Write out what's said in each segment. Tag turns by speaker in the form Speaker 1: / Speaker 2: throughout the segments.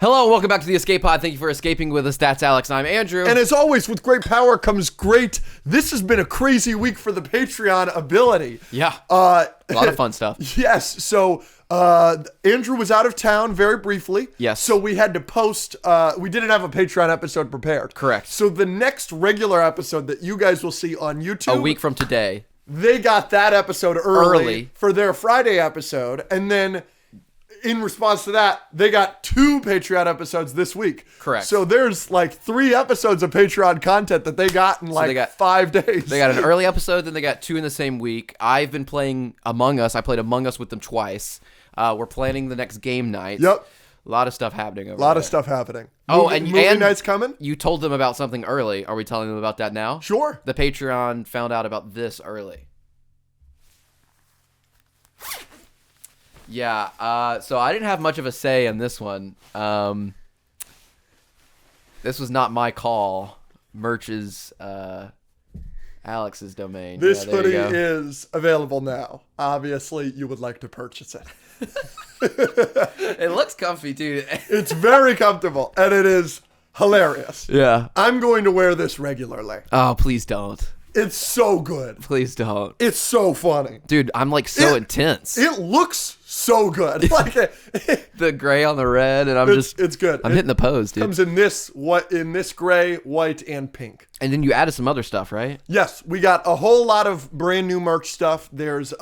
Speaker 1: Hello, welcome back to the Escape Pod. Thank you for escaping with us. That's Alex. I'm Andrew.
Speaker 2: And as always, with great power comes great. This has been a crazy week for the Patreon ability.
Speaker 1: Yeah. A lot of fun stuff.
Speaker 2: Yes. So Andrew was out of town very briefly.
Speaker 1: Yes.
Speaker 2: So we had to post. We didn't have a Patreon episode prepared.
Speaker 1: Correct.
Speaker 2: So the next regular episode that you guys will see on YouTube,
Speaker 1: A week from today.
Speaker 2: they got that episode early for their Friday episode, and then in response to that, they got 2 Patreon episodes this week.
Speaker 1: Correct.
Speaker 2: So there's like 3 episodes of Patreon content that they got in 5 days.
Speaker 1: They got an early episode, then they got 2 in the same week. I've been playing Among Us. I played Among Us with them twice. We're planning the next game night.
Speaker 2: Yep.
Speaker 1: A lot of stuff happening over
Speaker 2: A lot
Speaker 1: there.
Speaker 2: of stuff happening.
Speaker 1: Movie
Speaker 2: night's coming?
Speaker 1: You told them about something early. Are we telling them about that now?
Speaker 2: Sure.
Speaker 1: The Patreon found out about this early. Yeah, so I didn't have much of a say in this one. This was not my call. Merch is Alex's domain.
Speaker 2: This
Speaker 1: there
Speaker 2: hoodie
Speaker 1: you go.
Speaker 2: is available now. Obviously, you would like to purchase it.
Speaker 1: It looks comfy, dude.
Speaker 2: It's very comfortable, and it is hilarious.
Speaker 1: Yeah.
Speaker 2: I'm going to wear this regularly.
Speaker 1: Oh, please don't.
Speaker 2: It's so good.
Speaker 1: Please don't.
Speaker 2: It's so funny.
Speaker 1: Dude, I'm like so intense.
Speaker 2: It looks so good. Like
Speaker 1: The gray on the red, and
Speaker 2: it's good.
Speaker 1: I'm hitting the pose, dude.
Speaker 2: Comes in this gray, white, and pink.
Speaker 1: And then you added some other stuff, right?
Speaker 2: Yes, we got a whole lot of brand new merch stuff. There's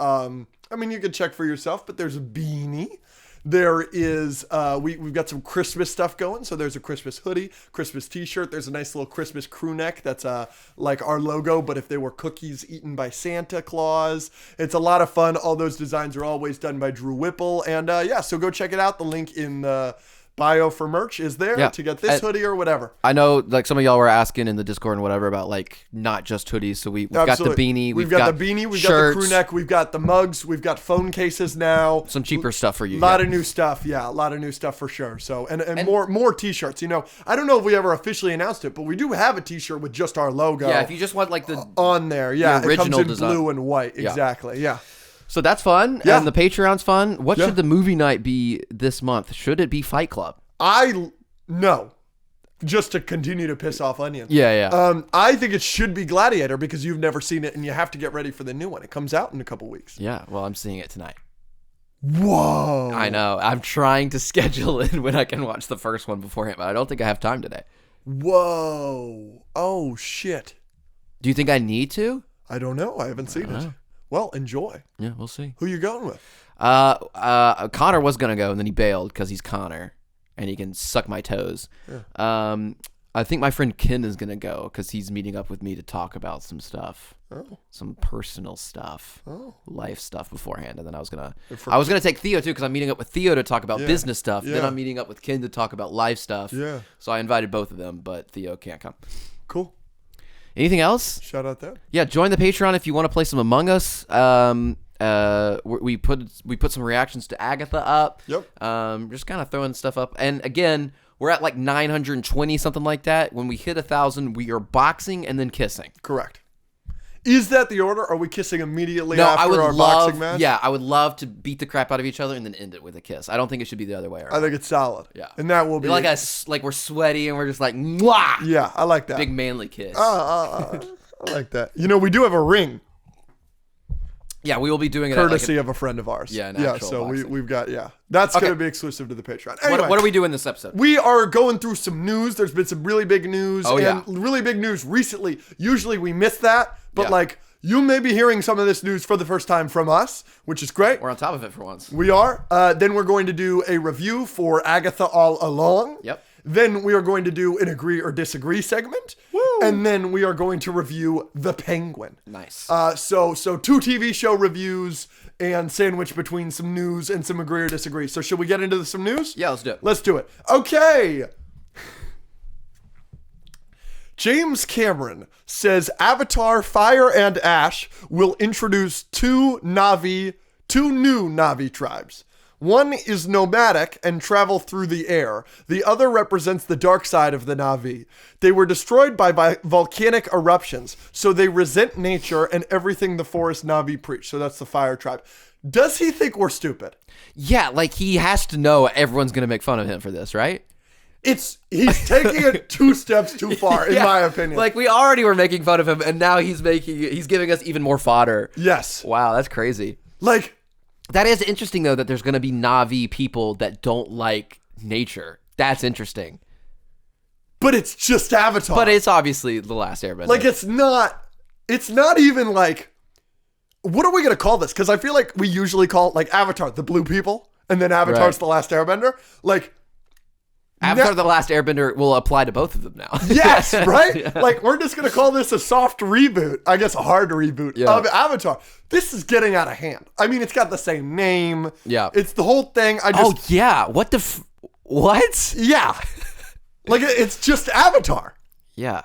Speaker 2: you can check for yourself, but there's a beanie. There is we've got some Christmas stuff going. So there's a Christmas hoodie, Christmas t-shirt. There's a nice little Christmas crew neck that's like our logo, but if they were cookies eaten by Santa Claus. It's a lot of fun. All those designs are always done by Drew Whipple. And so go check it out. The link in the bio for merch is there to get this hoodie or whatever.
Speaker 1: I know like some of y'all were asking in the Discord and whatever about like not just hoodies. So we've got the beanie.
Speaker 2: We've got the beanie. We've
Speaker 1: shirts,
Speaker 2: got the crew neck. We've got the mugs. We've got phone cases now.
Speaker 1: Some cheaper stuff for you.
Speaker 2: A lot of new stuff. Yeah, a lot of new stuff for sure. So and more t-shirts. You know, I don't know if we ever officially announced it, but we do have a t-shirt with just our logo.
Speaker 1: Yeah, if you just want like the
Speaker 2: on there. Yeah,
Speaker 1: the original
Speaker 2: it comes in
Speaker 1: design.
Speaker 2: blue and white. Exactly. Yeah.
Speaker 1: So that's fun.
Speaker 2: Yeah.
Speaker 1: And the Patreon's fun. What should the movie night be this month? Should it be Fight Club?
Speaker 2: No, just to continue to piss off onions.
Speaker 1: Yeah.
Speaker 2: I think it should be Gladiator because you've never seen it and you have to get ready for the new one. It comes out in a couple weeks.
Speaker 1: Yeah, well, I'm seeing it tonight.
Speaker 2: Whoa.
Speaker 1: I know. I'm trying to schedule in when I can watch the first one beforehand, but I don't think I have time today.
Speaker 2: Whoa. Oh, shit.
Speaker 1: Do you think I need to?
Speaker 2: I don't know. I haven't seen it. Well, enjoy.
Speaker 1: Yeah, we'll see.
Speaker 2: Who you going with?
Speaker 1: Connor was going to go, and then he bailed because he's Connor. And he can suck my toes. Yeah. I think my friend Ken is going to go because he's meeting up with me to talk about some stuff. Oh. Some personal stuff. Oh. Life stuff beforehand. And then I was going to take Theo too because I'm meeting up with Theo to talk about business stuff. Yeah. Then I'm meeting up with Ken to talk about life stuff. Yeah. So I invited both of them, but Theo can't come.
Speaker 2: Cool.
Speaker 1: Anything else?
Speaker 2: Shout out that.
Speaker 1: Yeah, join the Patreon if you want to play some Among Us. We put some reactions to Agatha up.
Speaker 2: Yep.
Speaker 1: Just kind of throwing stuff up. And again, we're at like 920, something like that. When we hit 1,000, we are boxing and then kissing.
Speaker 2: Correct. Is that the order? Are we kissing immediately after our boxing match?
Speaker 1: Yeah, I would love to beat the crap out of each other and then end it with a kiss. I don't think it should be the other way around.
Speaker 2: I think it's solid.
Speaker 1: Yeah.
Speaker 2: And that will be
Speaker 1: like we're sweaty and we're just like, mwah!
Speaker 2: Yeah, I like that.
Speaker 1: Big manly kiss.
Speaker 2: I like that. You know, we do have a ring.
Speaker 1: Yeah, we will be doing it
Speaker 2: courtesy of a friend of ours.
Speaker 1: Yeah,
Speaker 2: so we've got that's going to be exclusive to the Patreon. Anyway,
Speaker 1: what are we doing this episode?
Speaker 2: We are going through some news. There's been some really big news really big news recently. Usually we miss that, but like you may be hearing some of this news for the first time from us, which is great.
Speaker 1: We're on top of it for once.
Speaker 2: We are. Then we're going to do a review for Agatha All Along.
Speaker 1: Yep.
Speaker 2: Then we are going to do an agree or disagree segment. Woo. And then we are going to review The Penguin.
Speaker 1: Nice.
Speaker 2: So 2 TV show reviews and sandwich between some news and some agree or disagree. So should we get into some news?
Speaker 1: Yeah, let's do it.
Speaker 2: Let's do it. Okay. James Cameron says Avatar Fire and Ash will introduce 2 new Na'vi tribes. One is nomadic and travel through the air. The other represents the dark side of the Na'vi. They were destroyed by volcanic eruptions, so they resent nature and everything the forest Na'vi preach. So that's the fire tribe. Does he think we're stupid?
Speaker 1: Yeah, like he has to know everyone's going to make fun of him for this, right?
Speaker 2: he's taking it 2 steps too far, in my opinion.
Speaker 1: Like, we already were making fun of him, and now he's giving us even more fodder.
Speaker 2: Yes.
Speaker 1: Wow, that's crazy.
Speaker 2: Like,
Speaker 1: that is interesting, though, that there's going to be Na'vi people that don't like nature. That's interesting.
Speaker 2: but it's just Avatar.
Speaker 1: But it's obviously The Last Airbender.
Speaker 2: Like, it's not even like, what are we going to call this? Because I feel like we usually call like Avatar the blue people, and then Avatar's The Last Airbender. Like,
Speaker 1: Avatar: The Last Airbender will apply to both of them now.
Speaker 2: yes, right? Yeah. Like, we're just going to call this a soft reboot, I guess a hard reboot of Avatar. This is getting out of hand. I mean, it's got the same name.
Speaker 1: Yeah.
Speaker 2: It's the whole thing.
Speaker 1: What? What?
Speaker 2: Yeah. Like, it's just Avatar.
Speaker 1: Yeah.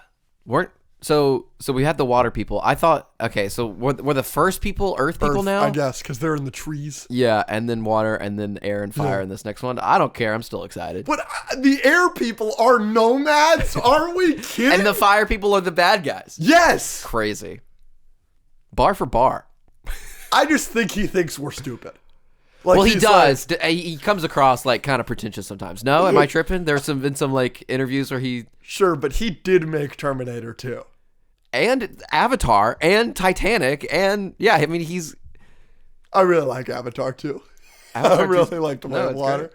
Speaker 1: So we had the water people. I thought, okay, so were the first people Earth people now?
Speaker 2: I guess, because they're in the trees.
Speaker 1: Yeah, and then water, and then air and fire in this next one. I don't care. I'm still excited.
Speaker 2: But the air people are nomads? Are we kidding?
Speaker 1: And the fire people are the bad guys.
Speaker 2: Yes.
Speaker 1: Crazy. Bar for bar.
Speaker 2: I just think he thinks we're stupid. Like,
Speaker 1: well, he does. He comes across like kind of pretentious sometimes. No, am I tripping? There's been some like interviews where he...
Speaker 2: Sure, but he did make Terminator 2.
Speaker 1: And Avatar and Titanic and yeah, I mean
Speaker 2: I really like Avatar too. I really like the way of water.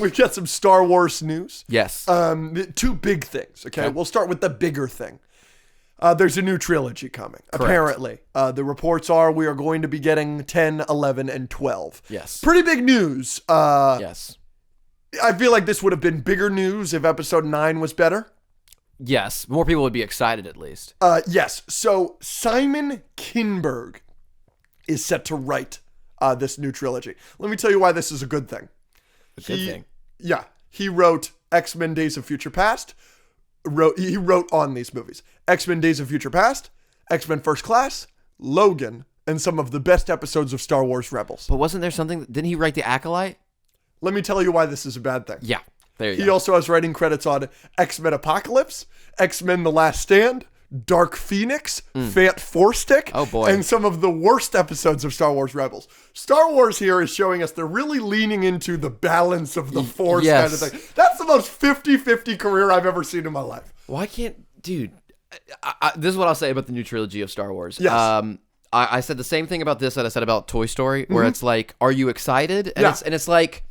Speaker 2: We've got some Star Wars news.
Speaker 1: Yes.
Speaker 2: 2 big things. Okay, we'll start with the bigger thing. There's a new trilogy coming. Correct. Apparently, the reports are we are going to be getting 10, 11, and 12.
Speaker 1: Yes.
Speaker 2: Pretty big news.
Speaker 1: Yes.
Speaker 2: I feel like this would have been bigger news if episode 9 was better.
Speaker 1: Yes, more people would be excited at least.
Speaker 2: Yes. So Simon Kinberg is set to write this new trilogy. Let me tell you why this is a good thing.
Speaker 1: Good thing.
Speaker 2: Yeah. He wrote X-Men Days of Future Past. He wrote on these movies. X-Men Days of Future Past, X-Men First Class, Logan, and some of the best episodes of Star Wars Rebels.
Speaker 1: But wasn't there something... Didn't he write The Acolyte?
Speaker 2: Let me tell you why this is a bad thing.
Speaker 1: Yeah. There you go.
Speaker 2: He also has writing credits on X-Men Apocalypse, X-Men The Last Stand, Dark Phoenix, Fant Four Stick, and some of the worst episodes of Star Wars Rebels. Star Wars here is showing us they're really leaning into the balance of the Force kind of thing. That's the most 50-50 career I've ever seen in my life.
Speaker 1: Why can't... Dude, this is what I'll say about the new trilogy of Star Wars.
Speaker 2: Yes.
Speaker 1: I said the same thing about this that I said about Toy Story, where it's like, are you excited? And it's like...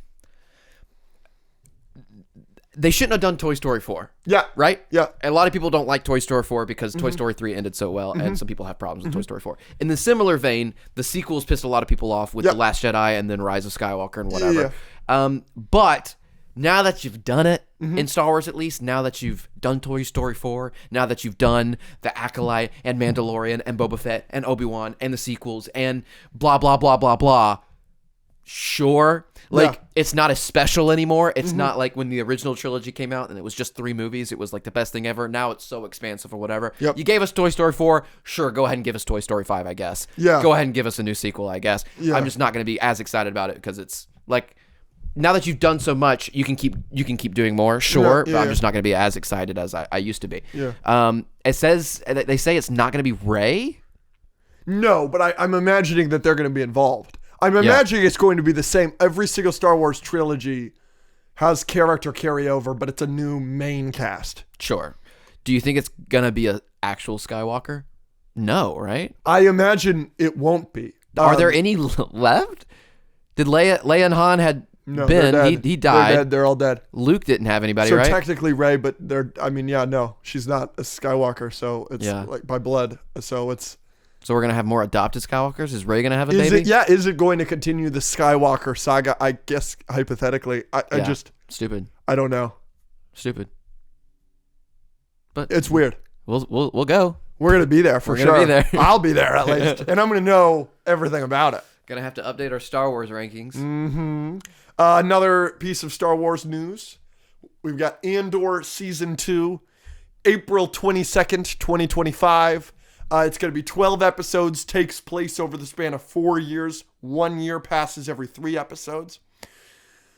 Speaker 1: They shouldn't have done Toy Story 4.
Speaker 2: Yeah.
Speaker 1: Right?
Speaker 2: Yeah.
Speaker 1: And a lot of people don't like Toy Story 4 because Toy Story 3 ended so well, and some people have problems with Toy Story 4. In the similar vein, the sequels pissed a lot of people off with The Last Jedi and then Rise of Skywalker and whatever. Yeah. But now that you've done it, in Star Wars at least, now that you've done Toy Story 4, now that you've done The Acolyte and Mandalorian and Boba Fett and Obi-Wan and the sequels and blah, blah, blah, blah, blah, sure. Like, it's not as special anymore. It's not like when the original trilogy came out and it was just 3 movies. It was like the best thing ever. Now it's so expansive or whatever.
Speaker 2: Yep.
Speaker 1: You gave us Toy Story 4. Sure, go ahead and give us Toy Story 5, I guess.
Speaker 2: Yeah.
Speaker 1: Go ahead and give us a new sequel, I guess.
Speaker 2: Yeah.
Speaker 1: I'm just not going to be as excited about it because it's like, now that you've done so much, you can keep doing more, sure. But I'm just not going to be as excited as I used to be.
Speaker 2: Yeah.
Speaker 1: They say it's not going to be Rey.
Speaker 2: No, but I'm imagining that they're going to be involved. I'm imagining it's going to be the same. Every single Star Wars trilogy has character carryover, but it's a new main cast.
Speaker 1: Sure. Do you think it's going to be an actual Skywalker? No, right?
Speaker 2: I imagine it won't be.
Speaker 1: Are there any left? Did Leia and Han had been? He died.
Speaker 2: They're dead. They're all dead.
Speaker 1: Luke didn't have anybody,
Speaker 2: so
Speaker 1: right?
Speaker 2: So technically Rey, but no, she's not a Skywalker, so it's like by blood. So it's...
Speaker 1: So we're going to have more adopted Skywalkers? Is Rey going to have a baby?
Speaker 2: Is it going to continue the Skywalker saga? I guess, hypothetically. I just...
Speaker 1: Stupid.
Speaker 2: I don't know.
Speaker 1: Stupid. But
Speaker 2: it's weird.
Speaker 1: We'll go.
Speaker 2: We're going to be there for sure.
Speaker 1: We're going to be there.
Speaker 2: I'll be there at least. And I'm going to know everything about it.
Speaker 1: Going to have to update our Star Wars rankings.
Speaker 2: Mm-hmm. Another piece of Star Wars news. We've got Andor Season 2, April 22nd, 2025. It's going to be 12 episodes, takes place over the span of 4 years. 1 year passes every 3 episodes.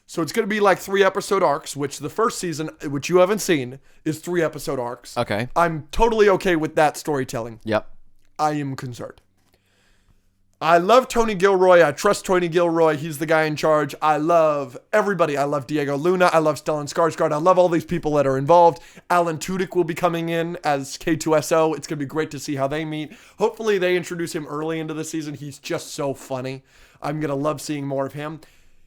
Speaker 2: So it's going to be like 3-episode arcs, which the first season, which you haven't seen, is 3-episode arcs.
Speaker 1: Okay.
Speaker 2: I'm totally okay with that storytelling.
Speaker 1: Yep.
Speaker 2: I am concerned. I love Tony Gilroy. I trust Tony Gilroy. He's the guy in charge. I love everybody. I love Diego Luna. I love Stellan Skarsgård. I love all these people that are involved. Alan Tudyk will be coming in as K2SO. It's going to be great to see how they meet. Hopefully they introduce him early into the season. He's just so funny. I'm going to love seeing more of him.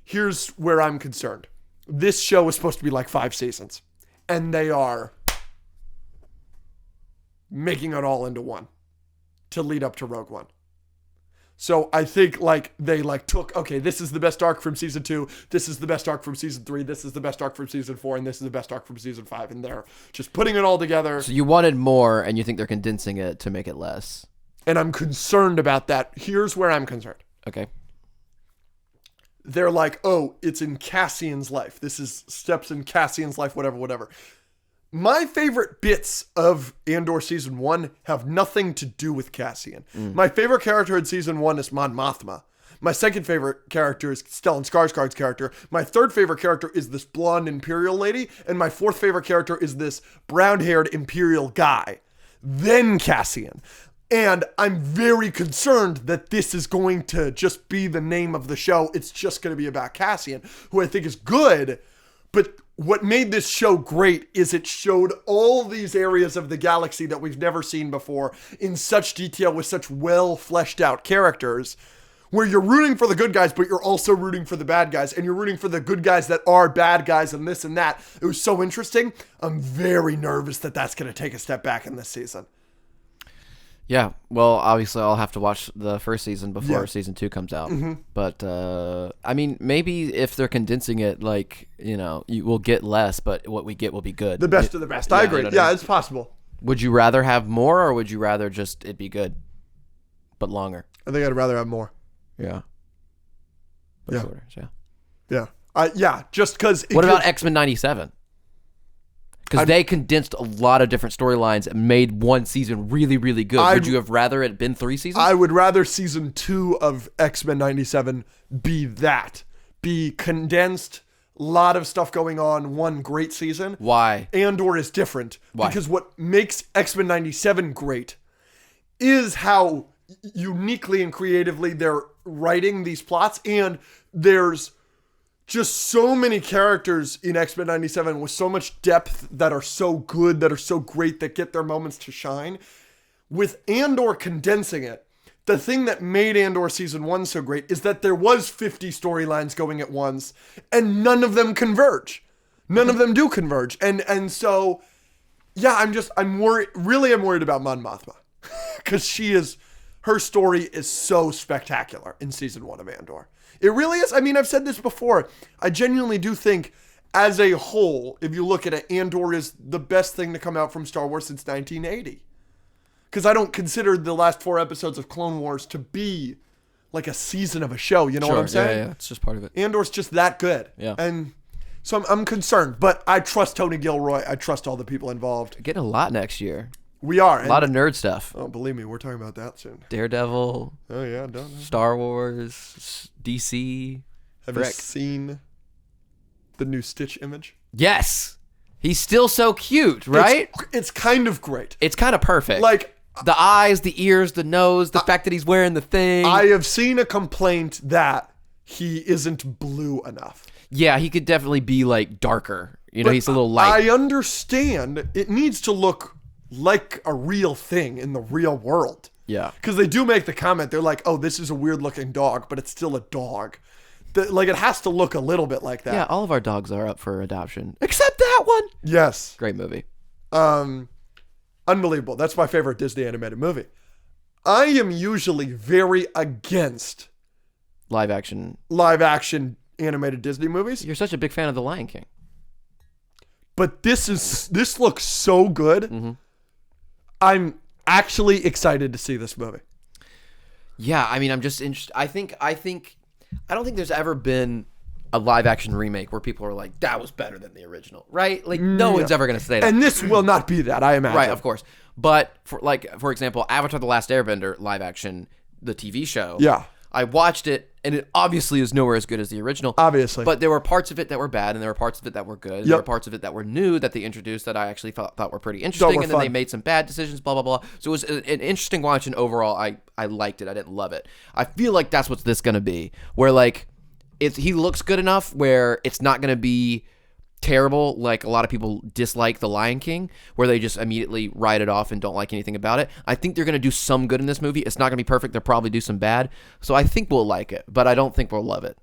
Speaker 2: Here's where I'm concerned. This show is supposed to be like 5 seasons. And they are making it all into one to lead up to Rogue One. So I think they took, okay, this is the best arc from season 2. This is the best arc from season 3. This is the best arc from season 4. And this is the best arc from season 5. And they're just putting it all together.
Speaker 1: So you wanted more and you think they're condensing it to make it less.
Speaker 2: And I'm concerned about that. Here's where I'm concerned.
Speaker 1: Okay.
Speaker 2: They're like, oh, it's in Cassian's life. This is steps in Cassian's life, whatever. My favorite bits of Andor season 1 have nothing to do with Cassian. My favorite character in season 1 is Mon Mothma. My second favorite character is Stellan Skarsgård's character. My third favorite character is this blonde Imperial lady. And my fourth favorite character is this brown-haired Imperial guy. Then Cassian. And I'm very concerned that this is going to just be the name of the show. It's just going to be about Cassian, who I think is good. But what made this show great is it showed all these areas of the galaxy that we've never seen before in such detail with such well fleshed out characters where you're rooting for the good guys, but you're also rooting for the bad guys, and you're rooting for the good guys that are bad guys and this and that. It was so interesting. I'm very nervous that that's going to take a step back in this season.
Speaker 1: Yeah, well, obviously I'll have to watch the first season before season 2 comes out. But, I mean, maybe if they're condensing it, you will get less, but what we get will be good.
Speaker 2: The best of the best. I agree.
Speaker 1: You know what I mean?
Speaker 2: It's possible.
Speaker 1: Would you rather have more, or would you rather just it be good, but longer?
Speaker 2: I think I'd rather have more.
Speaker 1: Yeah. But
Speaker 2: Yeah.
Speaker 1: shorter,
Speaker 2: Yeah. Just because...
Speaker 1: What about X-Men 97? Because they condensed a lot of different storylines and made one season really, really good. Would you have rather it been 3 seasons?
Speaker 2: I would rather season 2 of X-Men 97 be that. Be condensed, a lot of stuff going on, one great season.
Speaker 1: Why?
Speaker 2: Andor is different.
Speaker 1: Why?
Speaker 2: Because what makes X-Men 97 great is how uniquely and creatively they're writing these plots. And there's just so many characters in X-Men 97 with so much depth that are so good, that are so great, that get their moments to shine. With Andor condensing it, the thing that made Andor season 1 so great is that there was 50 storylines going at once and none of them converge. None of them do converge. And so, yeah, I'm worried. Really, I'm worried about Mon Mothma because her story is so spectacular in season 1 of Andor. It really is. I mean, I've said this before. I genuinely do think, as a whole, if you look at it, Andor is the best thing to come out from Star Wars since 1980. Because I don't consider the last 4 episodes of Clone Wars to be like a season of a show. You know what I'm saying?
Speaker 1: Yeah, it's just part of it.
Speaker 2: Andor's just that good.
Speaker 1: Yeah.
Speaker 2: And so I'm concerned. But I trust Tony Gilroy. I trust all the people involved.
Speaker 1: Getting a lot next year.
Speaker 2: We are.
Speaker 1: A lot of nerd stuff.
Speaker 2: Oh, believe me, we're talking about that soon.
Speaker 1: Daredevil.
Speaker 2: Oh, yeah, don't know.
Speaker 1: Star Wars. DC.
Speaker 2: Have you seen the new Stitch image?
Speaker 1: Yes. He's still so cute, right?
Speaker 2: It's kind of great.
Speaker 1: It's kind of perfect.
Speaker 2: Like,
Speaker 1: the eyes, the ears, the nose, the fact that he's wearing the thing.
Speaker 2: I have seen a complaint that he isn't blue enough.
Speaker 1: Yeah, he could definitely be like darker. You know, he's a little light.
Speaker 2: I understand it needs to look like a real thing in the real world.
Speaker 1: Yeah.
Speaker 2: Because they do make the comment, they're like, oh, this is a weird looking dog, but it's still a dog. Like, it has to look a little bit like that.
Speaker 1: Yeah, all of our dogs are up for adoption. Except that one.
Speaker 2: Yes.
Speaker 1: Great movie.
Speaker 2: Unbelievable. That's my favorite Disney animated movie. I am usually very against
Speaker 1: Live action
Speaker 2: animated Disney movies.
Speaker 1: You're such a big fan of The Lion King.
Speaker 2: But this looks so good. Mm-hmm. I'm actually excited to see this movie.
Speaker 1: Yeah, I mean, I'm just interested. I don't think there's ever been a live action remake where people are like, that was better than the original, right? Like, no one's ever going to say that.
Speaker 2: And this will not be that, I imagine.
Speaker 1: Right, of course. But for example, Avatar: The Last Airbender live action, the TV show.
Speaker 2: Yeah.
Speaker 1: I watched it, and it obviously is nowhere as good as the original.
Speaker 2: Obviously.
Speaker 1: But there were parts of it that were bad, and there were parts of it that were good. There were parts of it that were new that they introduced that I actually thought were pretty interesting, and then they made some bad decisions, blah, blah, blah. So it was an interesting watch, and overall, I liked it. I didn't love it. I feel like that's what this is going to be, where, like, he looks good enough where it's not going to be terrible like a lot of people dislike The Lion King, where they just immediately write it off and don't like anything about it. I think they're going to do some good in this movie. It's not going to be perfect. They'll probably do some bad. So I think we'll like it, but I don't think we'll love it.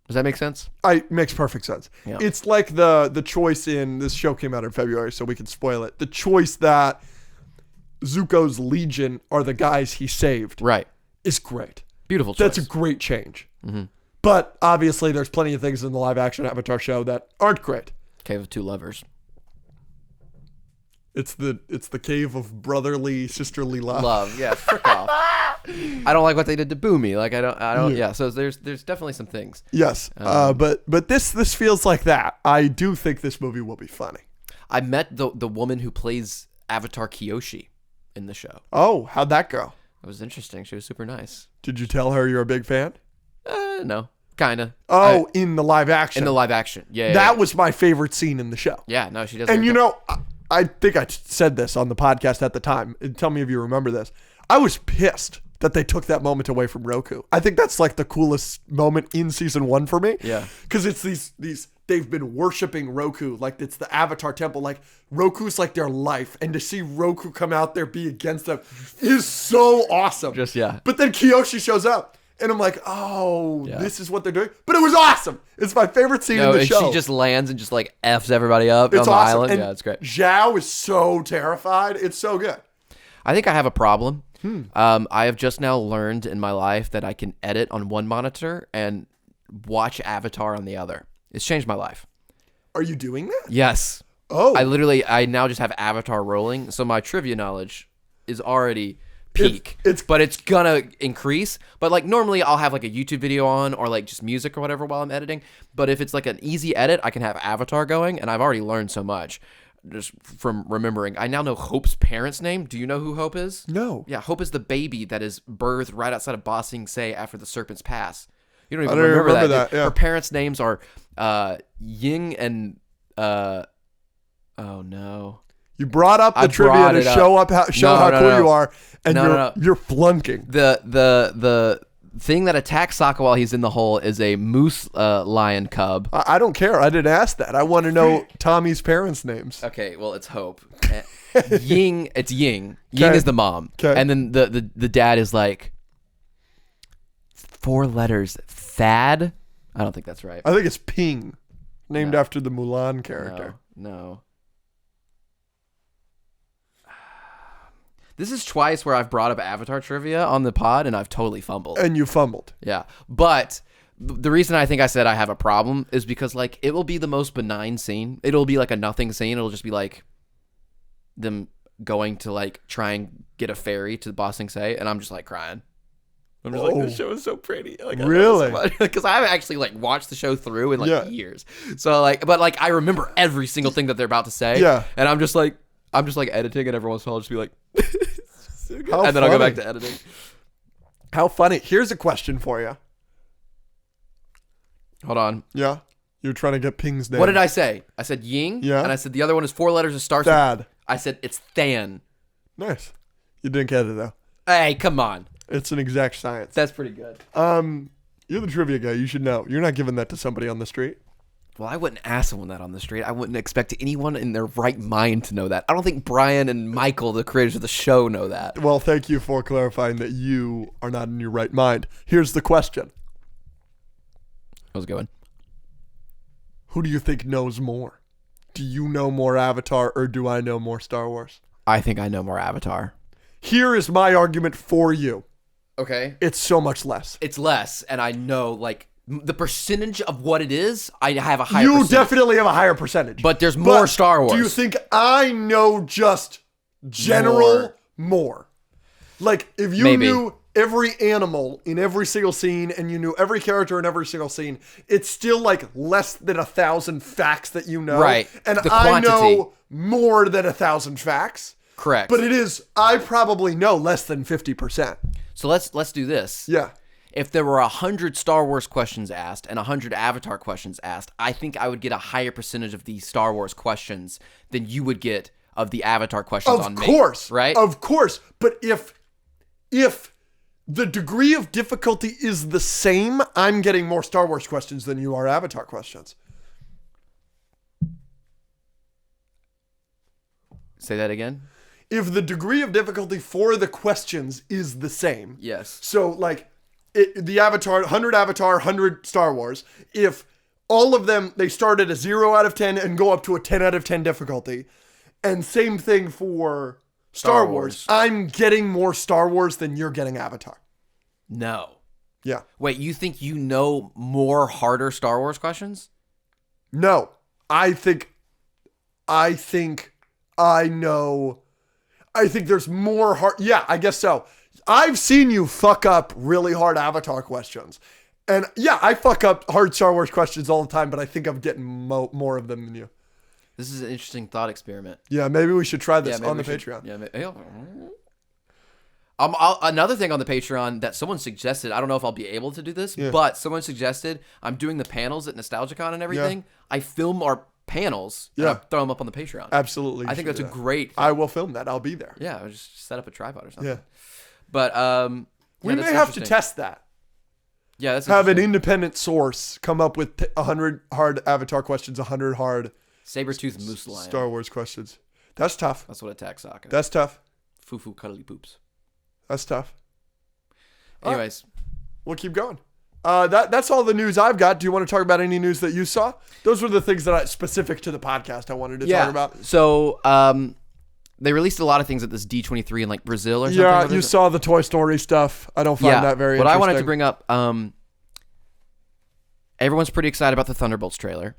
Speaker 1: Does that make sense?
Speaker 2: Makes perfect sense.
Speaker 1: Yeah. it's
Speaker 2: like the choice in this show came out in February, so we can spoil it. The choice that Zuko's Legion are the guys he saved.
Speaker 1: Right.
Speaker 2: Is great.
Speaker 1: Beautiful choice.
Speaker 2: That's a great change. Mm-hmm. But obviously, there's plenty of things in the live-action Avatar show that aren't great.
Speaker 1: Cave of Two Lovers.
Speaker 2: It's the cave of brotherly, sisterly love.
Speaker 1: Love, yeah, frick off. I don't like what they did to Boomy. Like I don't. Yeah. So there's definitely some things.
Speaker 2: Yes. But this feels like that. I do think this movie will be funny.
Speaker 1: I met the woman who plays Avatar Kyoshi in the show.
Speaker 2: Oh, how'd that go?
Speaker 1: It was interesting. She was super nice.
Speaker 2: Did you tell her you're a big fan?
Speaker 1: No. Kind of.
Speaker 2: Oh, in the live action.
Speaker 1: In the live action. Yeah.
Speaker 2: That was my favorite scene in the show.
Speaker 1: Yeah, no, she does.
Speaker 2: And you know, I think I said this on the podcast at the time. Tell me if you remember this. I was pissed that they took that moment away from Roku. I think that's like the coolest moment in season 1 for me.
Speaker 1: Yeah.
Speaker 2: Because it's these they've been worshiping Roku. Like it's the Avatar temple. Like Roku's like their life. And to see Roku come out there, be against them is so awesome.
Speaker 1: Yeah.
Speaker 2: But then Kyoshi shows up. And I'm like, this is what they're doing. But it was awesome. It's my favorite scene in the show.
Speaker 1: She just lands and just like F's everybody up on the
Speaker 2: awesome.
Speaker 1: island.
Speaker 2: And
Speaker 1: yeah, it's great.
Speaker 2: Zhao is so terrified. It's so good.
Speaker 1: I think I have a problem. I have just now learned in my life that I can edit on one monitor and watch Avatar on the other. It's changed my life.
Speaker 2: Are you doing that?
Speaker 1: Yes.
Speaker 2: Oh.
Speaker 1: I now just have Avatar rolling. So my trivia knowledge is already peak, but it's gonna increase. But like normally I'll have like a YouTube video on or like just music or whatever while I'm editing. But if it's like an easy edit, I can have Avatar going, and I've already learned so much just from remembering. I now know Hope's parents' name. Do you know who Hope is?
Speaker 2: No.
Speaker 1: Yeah, Hope is the baby that is birthed right outside of Ba Sing Se after the serpents pass. You don't even
Speaker 2: I don't
Speaker 1: remember
Speaker 2: that. Yeah.
Speaker 1: Her parents' names are Ying and oh no.
Speaker 2: You brought up the trivia to show how cool you are, and you're flunking.
Speaker 1: The thing that attacks Sokka while he's in the hole is a moose lion cub.
Speaker 2: I don't care. I didn't ask that. I want to know Tommy's parents' names.
Speaker 1: Okay, well, it's Hope. Ying, it's Ying. Ying is the mom.
Speaker 2: Okay.
Speaker 1: And then the dad is like 4 letters. Thad? I don't think that's right.
Speaker 2: I think it's Ping, named after the Mulan character.
Speaker 1: No. This is twice where I've brought up Avatar trivia on the pod, and I've totally fumbled.
Speaker 2: And you fumbled.
Speaker 1: Yeah. But the reason I think I said I have a problem is because, like, it will be the most benign scene. It'll be like a nothing scene. It'll just be like them going to, like, try and get a ferry to Ba Sing Se, and I'm just, like, crying. I'm just like, this show is so pretty. Like,
Speaker 2: really?
Speaker 1: Because I haven't actually, like, watched the show through in, like, years. So, like, but, like, I remember every single thing that they're about to say.
Speaker 2: Yeah.
Speaker 1: And I'm just, like, editing, and every once in a while I'll just be like...
Speaker 2: So
Speaker 1: and then funny. I'll go back to editing.
Speaker 2: How funny. Here's a question for you.
Speaker 1: Hold on.
Speaker 2: Yeah. You're trying to get Ping's name.
Speaker 1: What did I say? I said Ying.
Speaker 2: Yeah.
Speaker 1: And I said the other one is 4 letters and starts
Speaker 2: Thad.
Speaker 1: with... I said it's Than.
Speaker 2: Nice. You didn't get it, though.
Speaker 1: Hey, come on.
Speaker 2: It's an exact science.
Speaker 1: That's pretty good.
Speaker 2: You're the trivia guy. You should know. You're not giving that to somebody on the street.
Speaker 1: Well, I wouldn't ask someone that on the street. I wouldn't expect anyone in their right mind to know that. I don't think Brian and Michael, the creators of the show, know that.
Speaker 2: Well, thank you for clarifying that you are not in your right mind. Here's the question.
Speaker 1: How's it going?
Speaker 2: Who do you think knows more? Do you know more Avatar, or do I know more Star Wars?
Speaker 1: I think I know more Avatar.
Speaker 2: Here is my argument for you.
Speaker 1: Okay.
Speaker 2: It's so much less.
Speaker 1: It's less, and I know, like... The percentage of what it is, I have a higher
Speaker 2: percentage.
Speaker 1: percentage.
Speaker 2: You definitely have a higher percentage.
Speaker 1: But there's more Star Wars.
Speaker 2: Do you think I know just general more? Like, if you knew every animal in every single scene and you knew every character in every single scene, it's still like less than 1,000 facts that you know.
Speaker 1: Right.
Speaker 2: And I know more than 1,000 facts.
Speaker 1: Correct.
Speaker 2: But I probably know less than 50%.
Speaker 1: So let's do this.
Speaker 2: Yeah.
Speaker 1: if there were 100 Star Wars questions asked and 100 Avatar questions asked, I think I would get a higher percentage of the Star Wars questions than you would get of the Avatar questions on me.
Speaker 2: Of course.
Speaker 1: Right?
Speaker 2: Of course. But if the degree of difficulty is the same, I'm getting more Star Wars questions than you are Avatar questions.
Speaker 1: Say that again?
Speaker 2: If the degree of difficulty for the questions is the same.
Speaker 1: Yes.
Speaker 2: So, like, the Avatar, 100 Avatar, 100 Star Wars, if all of them, they start at a 0 out of 10 and go up to a 10 out of 10 difficulty, and same thing for Star Wars, I'm getting more Star Wars than you're getting Avatar.
Speaker 1: No.
Speaker 2: Yeah.
Speaker 1: Wait, you think you know more harder Star Wars questions?
Speaker 2: No. I think I know. I think there's more hard. Yeah, I guess so. I've seen you fuck up really hard Avatar questions. And yeah, I fuck up hard Star Wars questions all the time, but I think I'm getting more of them than you.
Speaker 1: This is an interesting thought experiment.
Speaker 2: Yeah, maybe we should try this on the Patreon.
Speaker 1: Yeah, another thing on the Patreon that someone suggested, I don't know if I'll be able to do this, but someone suggested I'm doing the panels at NostalgiaCon and everything. Yeah. I film our panels and I throw them up on the Patreon.
Speaker 2: Absolutely.
Speaker 1: I think that's a great thing.
Speaker 2: I will film that. I'll be there.
Speaker 1: Yeah, I'll just set up a tripod or something.
Speaker 2: Yeah.
Speaker 1: But
Speaker 2: we may have to test that.
Speaker 1: Yeah, that's
Speaker 2: have an independent source come up with 100 hard Avatar questions, 100 hard
Speaker 1: Saber-toothed moose lion.
Speaker 2: Star Wars questions. That's tough.
Speaker 1: That's what attacks Sokka.
Speaker 2: That's tough.
Speaker 1: Foo-foo cuddly poops.
Speaker 2: That's tough.
Speaker 1: Anyways.
Speaker 2: We'll keep going. That's all the news I've got. Do you want to talk about any news that you saw? Those were the things that specific to the podcast I wanted to talk about.
Speaker 1: So, they released a lot of things at this D23 in like Brazil or something.
Speaker 2: Yeah, you saw the Toy Story stuff. I don't find that very interesting.
Speaker 1: What I wanted to bring up, everyone's pretty excited about the Thunderbolts trailer.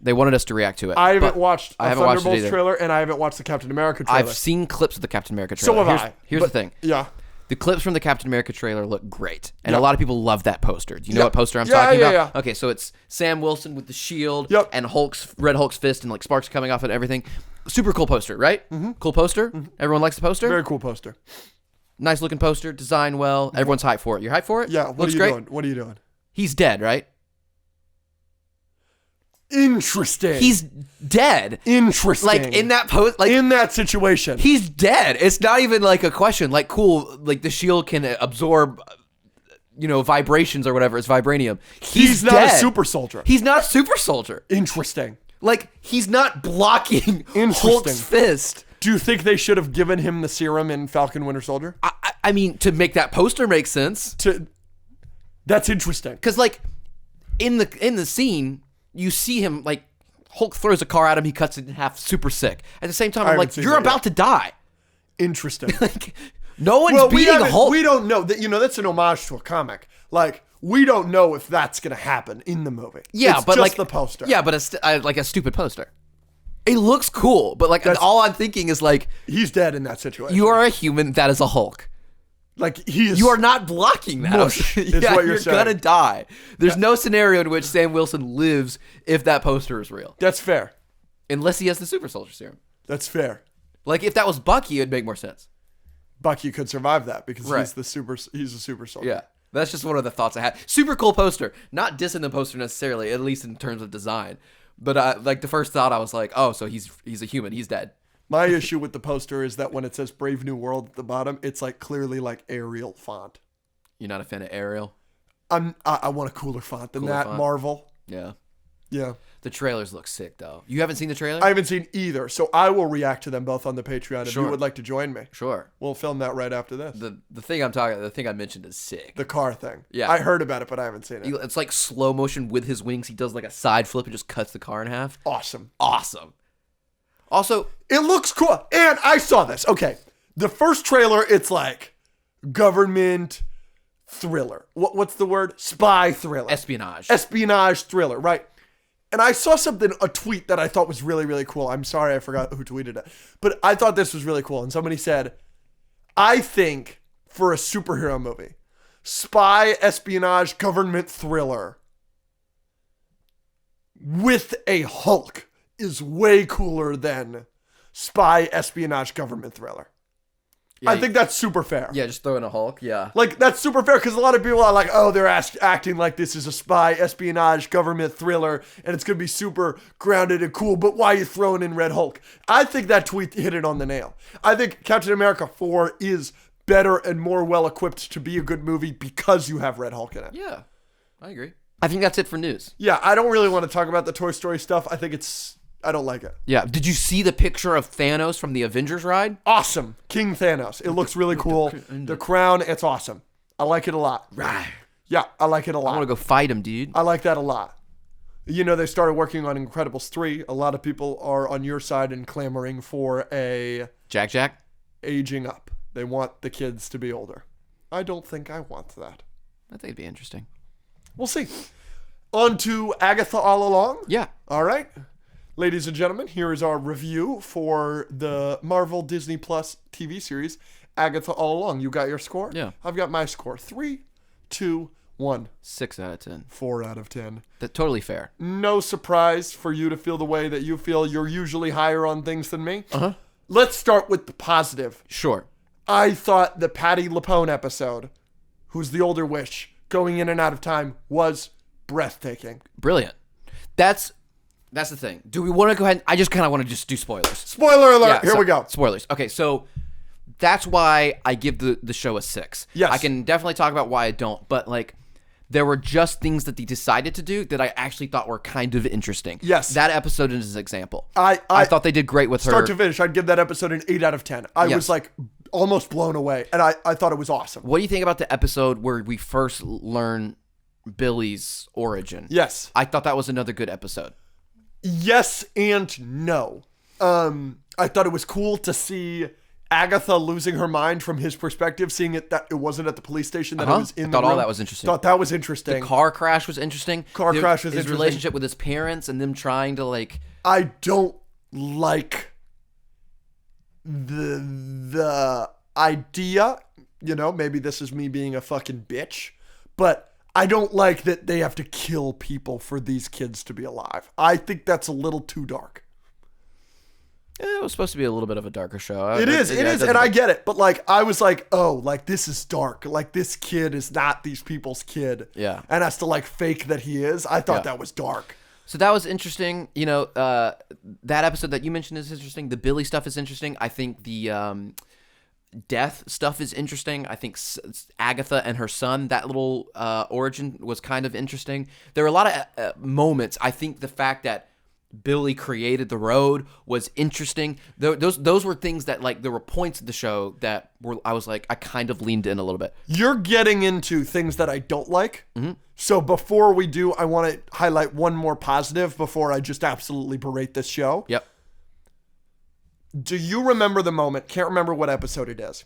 Speaker 1: They wanted us to react to it.
Speaker 2: I haven't watched the Thunderbolts
Speaker 1: watched
Speaker 2: trailer, and I haven't watched the Captain America trailer.
Speaker 1: I've seen clips of the Captain America trailer.
Speaker 2: So have I.
Speaker 1: Here's the thing.
Speaker 2: Yeah.
Speaker 1: The clips from the Captain America trailer look great. And a lot of people love that poster. Do you know what poster I'm talking about?
Speaker 2: Yeah.
Speaker 1: Okay, so it's Sam Wilson with the shield and Red Hulk's fist and like sparks coming off it and everything. Super cool poster, right? Mm-hmm. Cool poster? Mm-hmm. Everyone likes the poster?
Speaker 2: Very cool poster.
Speaker 1: Nice looking poster, designed well. Everyone's hyped for it. You're hyped for it?
Speaker 2: Yeah. What are you doing? What are you doing?
Speaker 1: He's dead, right?
Speaker 2: Interesting.
Speaker 1: He's dead.
Speaker 2: Interesting.
Speaker 1: Like in that post, like
Speaker 2: in that situation,
Speaker 1: he's dead. It's not even like a question. Like cool, like the shield can absorb, vibrations or whatever. It's vibranium. He's
Speaker 2: not
Speaker 1: dead.
Speaker 2: a super soldier.
Speaker 1: He's not a super soldier.
Speaker 2: Interesting.
Speaker 1: Like he's not blocking Hulk's fist.
Speaker 2: Do you think they should have given him the serum in Falcon Winter Soldier?
Speaker 1: I mean, to make that poster make sense.
Speaker 2: That's interesting.
Speaker 1: Because like in the scene. You see him, like, Hulk throws a car at him, he cuts it in half, super sick. At the same time, I'm like, you're about to die.
Speaker 2: Interesting.
Speaker 1: Like, no one's beating Hulk.
Speaker 2: We don't know. That's an homage to a comic. Like, we don't know if that's going to happen in the movie.
Speaker 1: Yeah,
Speaker 2: it's
Speaker 1: but
Speaker 2: just
Speaker 1: like
Speaker 2: the poster.
Speaker 1: Yeah, but like a stupid poster. It looks cool, but like all I'm thinking is like...
Speaker 2: He's dead in that situation.
Speaker 1: You are a human, that is a Hulk.
Speaker 2: Like you
Speaker 1: are not blocking that.
Speaker 2: Mush, is what you're saying.
Speaker 1: Gonna die. There's no scenario in which Sam Wilson lives if that poster is real.
Speaker 2: That's fair.
Speaker 1: Unless he has the super soldier serum.
Speaker 2: That's fair.
Speaker 1: Like if that was Bucky, it'd make more sense.
Speaker 2: Bucky could survive that because he's a super soldier.
Speaker 1: Yeah. That's just one of the thoughts I had. Super cool poster. Not dissing the poster necessarily, at least in terms of design. But like the first thought I was like, oh, so he's a human. He's dead.
Speaker 2: My issue with the poster is that when it says Brave New World at the bottom, it's like clearly like Arial font.
Speaker 1: You're not a fan of Arial?
Speaker 2: I want a cooler font than that. Font. Marvel.
Speaker 1: Yeah.
Speaker 2: Yeah.
Speaker 1: The trailers look sick though. You haven't seen the trailer?
Speaker 2: I haven't seen either, so I will react to them both on the Patreon if you would like to join me.
Speaker 1: Sure.
Speaker 2: We'll film that right after this.
Speaker 1: The thing I mentioned is sick.
Speaker 2: The car thing.
Speaker 1: Yeah.
Speaker 2: I heard about it, but I haven't seen it.
Speaker 1: It's like slow motion with his wings. He does like a side flip and just cuts the car in half.
Speaker 2: Awesome.
Speaker 1: Also,
Speaker 2: it looks cool. And I saw this. Okay. The first trailer, it's like government thriller. What's the word? Spy thriller. Espionage thriller, right? And I saw a tweet that I thought was really, really cool. I'm sorry I forgot who tweeted it. But I thought this was really cool. And somebody said, I think for a superhero movie, spy, espionage, government thriller with a Hulk is way cooler than spy, espionage, government thriller. I think that's super fair.
Speaker 1: Yeah, just throw in a Hulk. Yeah.
Speaker 2: Like, that's super fair because a lot of people are like, oh, they're acting like this is a spy, espionage, government thriller, and it's going to be super grounded and cool, but why are you throwing in Red Hulk? I think that tweet hit it on the nail. I think Captain America 4 is better and more well-equipped to be a good movie because you have Red Hulk in it.
Speaker 1: Yeah, I agree. I think that's it for news.
Speaker 2: Yeah, I don't really want to talk about the Toy Story stuff. I don't like it.
Speaker 1: Yeah. Did you see the picture of Thanos from the Avengers ride?
Speaker 2: Awesome. King Thanos. It looks really cool. The crown, it's awesome. I like it a lot.
Speaker 1: Right.
Speaker 2: Yeah, I like it a lot.
Speaker 1: I want to go fight him, dude.
Speaker 2: I like that a lot. You know, they started working on Incredibles 3. A lot of people are on your side and clamoring for a...
Speaker 1: Jack?
Speaker 2: Aging up. They want the kids to be older. I don't think I want that.
Speaker 1: I think it'd be interesting.
Speaker 2: We'll see. On to Agatha All Along.
Speaker 1: Yeah.
Speaker 2: All right. Ladies and gentlemen, here is our review for the Marvel Disney Plus TV series, Agatha All Along. You got your score?
Speaker 1: Yeah.
Speaker 2: I've got my score. 3, 2, 1.
Speaker 1: 6 out of 10.
Speaker 2: 4 out of 10.
Speaker 1: That's totally fair.
Speaker 2: No surprise for you to feel the way that you feel. You're usually higher on things than me.
Speaker 1: Uh-huh.
Speaker 2: Let's start with the positive.
Speaker 1: Sure.
Speaker 2: I thought the Patty LuPone episode, who's the older witch, going in and out of time, was breathtaking.
Speaker 1: Brilliant. That's the thing. Do we want to go ahead? I just kind of want to just do spoilers.
Speaker 2: Spoiler alert. Here we go.
Speaker 1: Spoilers. Okay, so that's why I give the show a 6.
Speaker 2: Yes.
Speaker 1: I can definitely talk about why I don't, but like there were just things that they decided to do that I actually thought were kind of interesting.
Speaker 2: Yes.
Speaker 1: That episode is an example.
Speaker 2: I
Speaker 1: thought they did great with her.
Speaker 2: Start to finish, I'd give that episode an 8 out of 10. I was like almost blown away, and I thought it was awesome.
Speaker 1: What do you think about the episode where we first learn Billy's origin?
Speaker 2: Yes.
Speaker 1: I thought that was another good episode.
Speaker 2: Yes and no. I thought it was cool to see Agatha losing her mind from his perspective, seeing it that it wasn't at the police station, that it was in the room.
Speaker 1: I thought all that was interesting.
Speaker 2: Thought that was interesting.
Speaker 1: The car crash was interesting. His relationship with his parents and them trying to like...
Speaker 2: I don't like the idea, you know, maybe this is me being a fucking bitch, but I don't like that they have to kill people for these kids to be alive. I think that's a little too dark.
Speaker 1: It was supposed to be a little bit of a darker show.
Speaker 2: It is, and I get it. But like, I was like, oh, like this is dark. Like this kid is not these people's kid.
Speaker 1: Yeah.
Speaker 2: And has to like fake that he is. I thought that was dark.
Speaker 1: So that was interesting. You know, that episode that you mentioned is interesting. The Billy stuff is interesting. I think the death stuff is interesting. I think Agatha and her son, that little origin was kind of interesting. There were a lot of moments. I think the fact that Billy created the road was interesting. Those were things that, like, there were points of the show that were, I was like, I kind of leaned in a little bit.
Speaker 2: You're getting into things that I don't like.
Speaker 1: Mm-hmm.
Speaker 2: So before we do, I want to highlight one more positive before I just absolutely berate this show.
Speaker 1: Yep.
Speaker 2: Do you remember the moment, can't remember what episode it is,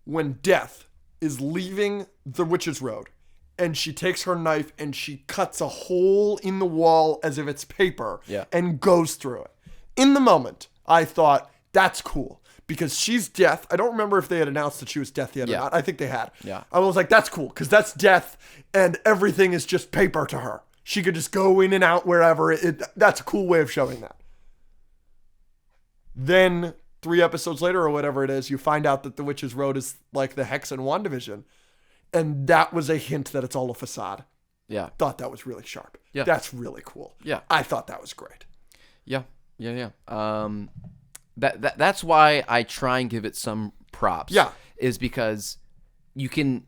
Speaker 2: when Death is leaving the Witch's Road and she takes her knife and she cuts a hole in the wall as if it's paper and goes through it? In the moment, I thought, that's cool because she's Death. I don't remember if they had announced that she was Death yet or not. I think they had.
Speaker 1: Yeah.
Speaker 2: I was like, that's cool because that's Death and everything is just paper to her. She could just go in and out wherever. That's a cool way of showing that. Then 3 episodes later or whatever it is, you find out that the Witch's Road is like the Hex and WandaVision. And that was a hint that it's all a facade.
Speaker 1: Yeah.
Speaker 2: Thought that was really sharp.
Speaker 1: Yeah.
Speaker 2: That's really cool.
Speaker 1: Yeah.
Speaker 2: I thought that was great.
Speaker 1: Yeah. That's why I try and give it some props.
Speaker 2: Yeah.
Speaker 1: Is because we're going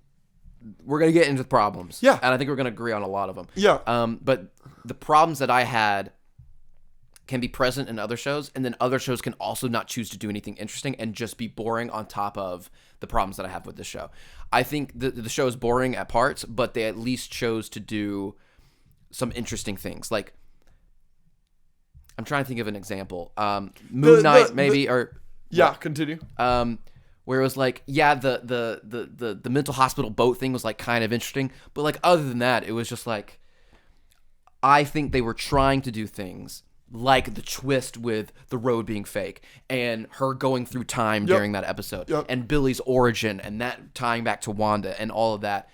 Speaker 1: to get into the problems.
Speaker 2: Yeah.
Speaker 1: And I think we're going to agree on a lot of them.
Speaker 2: Yeah.
Speaker 1: But the problems that I had can be present in other shows, and then other shows can also not choose to do anything interesting and just be boring on top of the problems that I have with this show. I think the show is boring at parts, but they at least chose to do some interesting things. Like, I'm trying to think of an example. Moon Knight, maybe, or...
Speaker 2: Yeah, continue.
Speaker 1: Where it was like, yeah, the mental hospital boat thing was like kind of interesting, but like other than that, it was just like, I think they were trying to do things like the twist with the road being fake and her going through time during that episode and Billy's origin and that tying back to Wanda and all of that.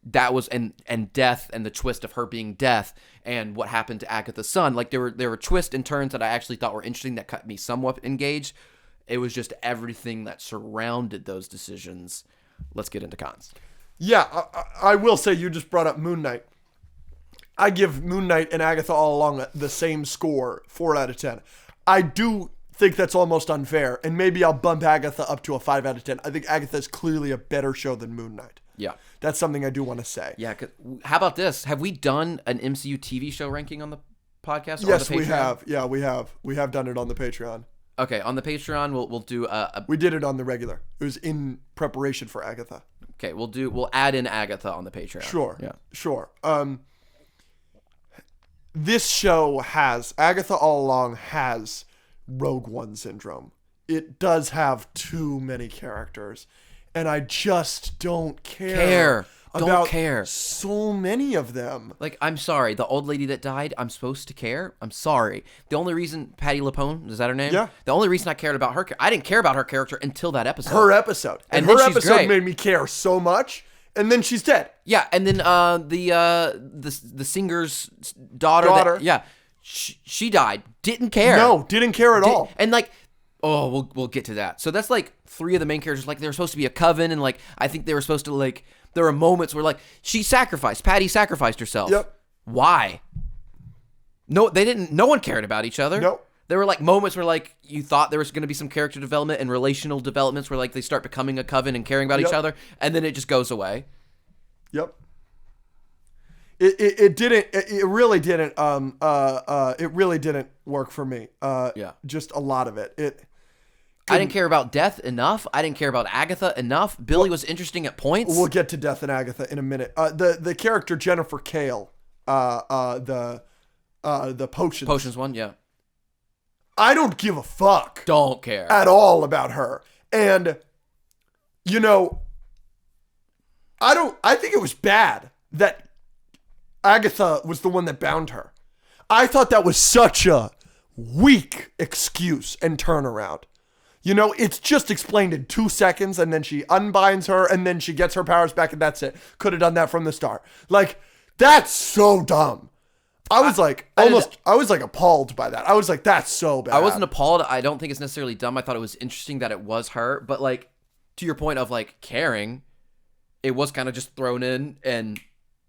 Speaker 1: That was and Death and the twist of her being Death and what happened to Agatha's son. Like there were twists and turns that I actually thought were interesting that kept me somewhat engaged. It was just everything that surrounded those decisions. Let's get into cons.
Speaker 2: Yeah, I will say you just brought up Moon Knight. I give Moon Knight and Agatha All Along the same score, 4 out of 10. I do think that's almost unfair, and maybe I'll bump Agatha up to a 5 out of 10. I think Agatha is clearly a better show than Moon Knight.
Speaker 1: Yeah.
Speaker 2: That's something I do want to say.
Speaker 1: Yeah. How about this? Have we done an MCU TV show ranking on the podcast?
Speaker 2: Yes,
Speaker 1: or the Patreon?
Speaker 2: we have. Yeah, we have. We have done it on the Patreon.
Speaker 1: Okay, on the Patreon, we'll do
Speaker 2: We did it on the regular. It was in preparation for Agatha.
Speaker 1: Okay, we'll add in Agatha on the Patreon.
Speaker 2: Sure.
Speaker 1: Yeah.
Speaker 2: Sure. This show has Agatha All Along has Rogue One syndrome. It does have too many characters, and I just don't care.
Speaker 1: Don't care.
Speaker 2: So many of them.
Speaker 1: Like, I'm sorry, the old lady that died, I'm supposed to care? I'm sorry. The only reason, Patty LuPone, is that her name?
Speaker 2: Yeah.
Speaker 1: The only reason I cared about her, I didn't care about her character until that episode.
Speaker 2: Her episode. And
Speaker 1: then
Speaker 2: her
Speaker 1: she's
Speaker 2: episode
Speaker 1: great.
Speaker 2: made me care so much, and then she's dead.
Speaker 1: Yeah, and then the singer's daughter. Yeah, she died. Didn't care.
Speaker 2: No, didn't care at all.
Speaker 1: And like, we'll get to that. So that's like 3 of the main characters. Like, they were supposed to be a coven, and like I think they were supposed to like. There were moments where like Patty sacrificed herself.
Speaker 2: Yep.
Speaker 1: Why? No, they didn't. No one cared about each other.
Speaker 2: Nope.
Speaker 1: There were like moments where like you thought there was going to be some character development and relational developments where like they start becoming a coven and caring about each other, and then it just goes away.
Speaker 2: Yep. It didn't. It really didn't. It really didn't work for me.
Speaker 1: Yeah.
Speaker 2: Just a lot of it.
Speaker 1: I didn't care about Death enough. I didn't care about Agatha enough. Billy was interesting at points.
Speaker 2: We'll get to Death and Agatha in a minute. The character Jennifer Kale, the potions
Speaker 1: one, yeah.
Speaker 2: I don't give a fuck.
Speaker 1: Don't care
Speaker 2: at all about her. And I think it was bad that Agatha was the one that bound her. I thought that was such a weak excuse and turnaround. It's just explained in 2 seconds, and then she unbinds her, and then she gets her powers back, and that's it. Could have done that from the start. Like, that's so dumb. I was appalled by that. I was like, that's so bad.
Speaker 1: I wasn't appalled. I don't think it's necessarily dumb. I thought it was interesting that it was her, but like, to your point of like caring, it was kind of just thrown in, and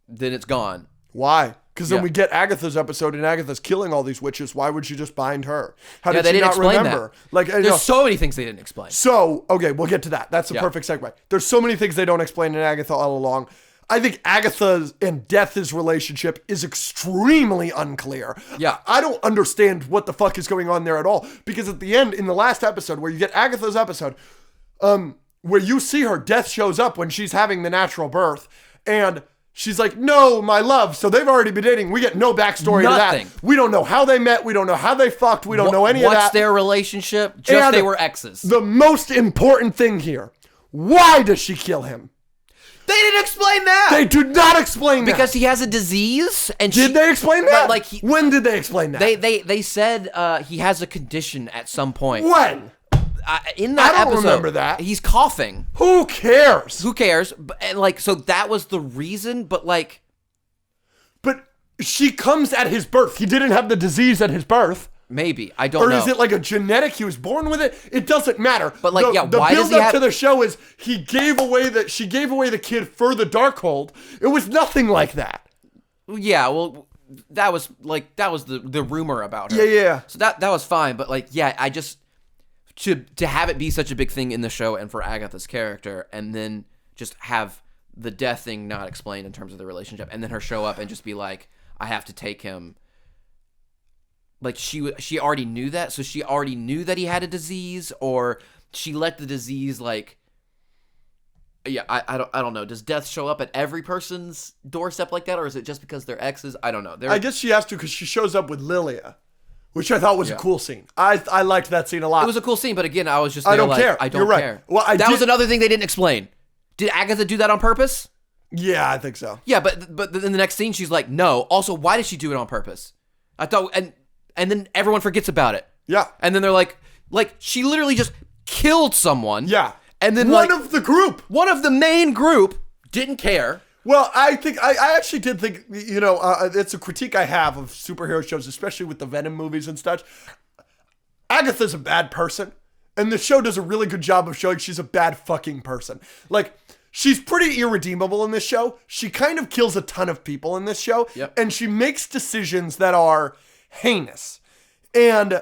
Speaker 1: then it's gone.
Speaker 2: Why? Because then we get Agatha's episode, and Agatha's killing all these witches. Why would she just bind her? How did
Speaker 1: they
Speaker 2: she
Speaker 1: didn't
Speaker 2: not
Speaker 1: explain
Speaker 2: remember?
Speaker 1: that.
Speaker 2: Like,
Speaker 1: There's so many things they didn't explain.
Speaker 2: So, okay, we'll get to that. That's a perfect segue. There's so many things they don't explain in Agatha All Along. I think Agatha's and Death's relationship is extremely unclear.
Speaker 1: Yeah.
Speaker 2: I don't understand what the fuck is going on there at all. Because at the end, in the last episode, where you get Agatha's episode, where you see her, Death shows up when she's having the natural birth, and she's like, no, my love. So they've already been dating. We get no backstory to that. We don't know how they met. We don't know how they fucked. We don't know any of that.
Speaker 1: What's their relationship? Just they were exes.
Speaker 2: The most important thing here, why does she kill him?
Speaker 1: They didn't explain that.
Speaker 2: They do not explain that.
Speaker 1: Because he has a disease. And
Speaker 2: did they explain that?
Speaker 1: Like
Speaker 2: when did they explain that?
Speaker 1: They said he has a condition at some point.
Speaker 2: When?
Speaker 1: In that
Speaker 2: I don't
Speaker 1: episode,
Speaker 2: remember that.
Speaker 1: He's coughing.
Speaker 2: Who cares?
Speaker 1: Who cares? And like, so that was the reason, but like...
Speaker 2: But she comes at his birth. He didn't have the disease at his birth.
Speaker 1: Maybe. I don't know.
Speaker 2: Or is it like a genetic, he was born with it? It doesn't matter.
Speaker 1: But like,
Speaker 2: the
Speaker 1: why does he
Speaker 2: build up
Speaker 1: have...
Speaker 2: to the show is she gave away the kid for the Darkhold. It was nothing like that.
Speaker 1: Yeah, well, that was the rumor about her.
Speaker 2: Yeah.
Speaker 1: So that was fine, but like, yeah, I just... To have it be such a big thing in the show and for Agatha's character, and then just have the death thing not explained in terms of the relationship, and then her show up and just be like, I have to take him. Like, she already knew that, so she already knew that he had a disease, or she let the disease like... Yeah, I don't know. Does death show up at every person's doorstep like that, or is it just because they're exes? I don't know.
Speaker 2: I guess she has to because she shows up with Lilia. Which I thought was a cool scene. I liked that scene a lot.
Speaker 1: It was a cool scene, but again, I was just
Speaker 2: I don't
Speaker 1: like,
Speaker 2: care.
Speaker 1: I don't
Speaker 2: You're right.
Speaker 1: care.
Speaker 2: Well,
Speaker 1: that was another thing they didn't explain. Did Agatha do that on purpose?
Speaker 2: Yeah, I think so.
Speaker 1: Yeah, but in the next scene, she's like, no. Also, why did she do it on purpose? I thought, and then everyone forgets about it.
Speaker 2: Yeah.
Speaker 1: And then they're like she literally just killed someone.
Speaker 2: Yeah.
Speaker 1: And then
Speaker 2: one of the
Speaker 1: main group didn't care.
Speaker 2: Well, I think I actually did think, it's a critique I have of superhero shows, especially with the Venom movies and such. Agatha's a bad person, And the show does a really good job of showing she's a bad fucking person. Like, she's pretty irredeemable in this show. She kind of kills a ton of people in this show.
Speaker 1: Yep.
Speaker 2: And she makes decisions that are heinous. And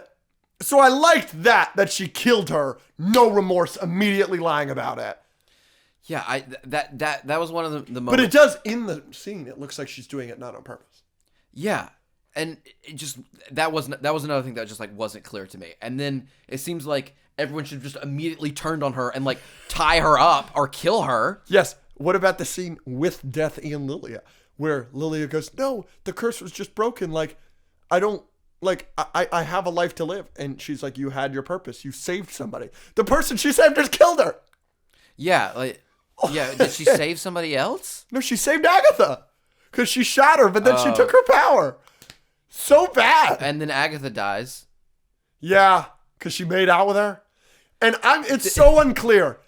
Speaker 2: so I liked that she killed her, no remorse, immediately lying about it.
Speaker 1: Yeah, that was one of the moments.
Speaker 2: But it does, in the scene, it looks like she's doing it not on purpose.
Speaker 1: Yeah. And it just, that was another thing that just like wasn't clear to me. And then it seems like everyone should just immediately turned on her and like tie her up or kill her.
Speaker 2: Yes. What about the scene with Death and Lilia, where Lilia goes, no, the curse was just broken. Like, I don't, like, I have a life to live. And she's like, you had your purpose. You saved somebody. The person she saved just killed her.
Speaker 1: Yeah. Like, yeah. Did she save somebody else?
Speaker 2: No, she saved Agatha because she shot her, but then she took her power. So bad.
Speaker 1: And then Agatha dies.
Speaker 2: Yeah, because she made out with her. And it's so unclear.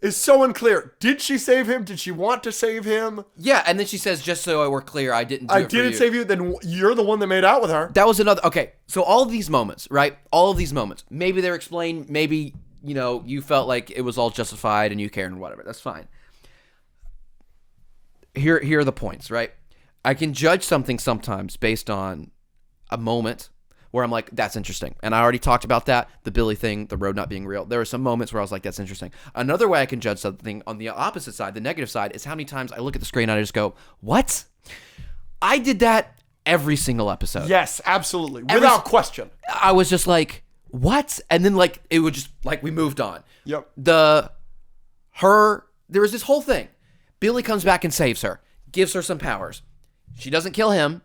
Speaker 2: It's so unclear. Did she save him? Did she want to save him?
Speaker 1: Yeah, and then she says, just so we're clear, I didn't do it for you.
Speaker 2: I didn't save you, then you're the one that made out with her.
Speaker 1: That was another... Okay, so all of these moments, right? All of these moments. Maybe they're explained. Maybe, you know, you felt like it was all justified and you cared and whatever. That's fine. Here are the points, right? I can judge something sometimes based on a moment where I'm like, that's interesting. And I already talked about that, the Billy thing, the road not being real. There are some moments where I was like, that's interesting. Another way I can judge something on the opposite side, the negative side, is how many times I look at the screen and I just go, what? I did that every single episode.
Speaker 2: Yes, absolutely. Without question.
Speaker 1: I was just like, what? And then like, it would just, like, we moved on.
Speaker 2: Yep.
Speaker 1: There was this whole thing. Billy comes back and saves her, gives her some powers. She doesn't kill him.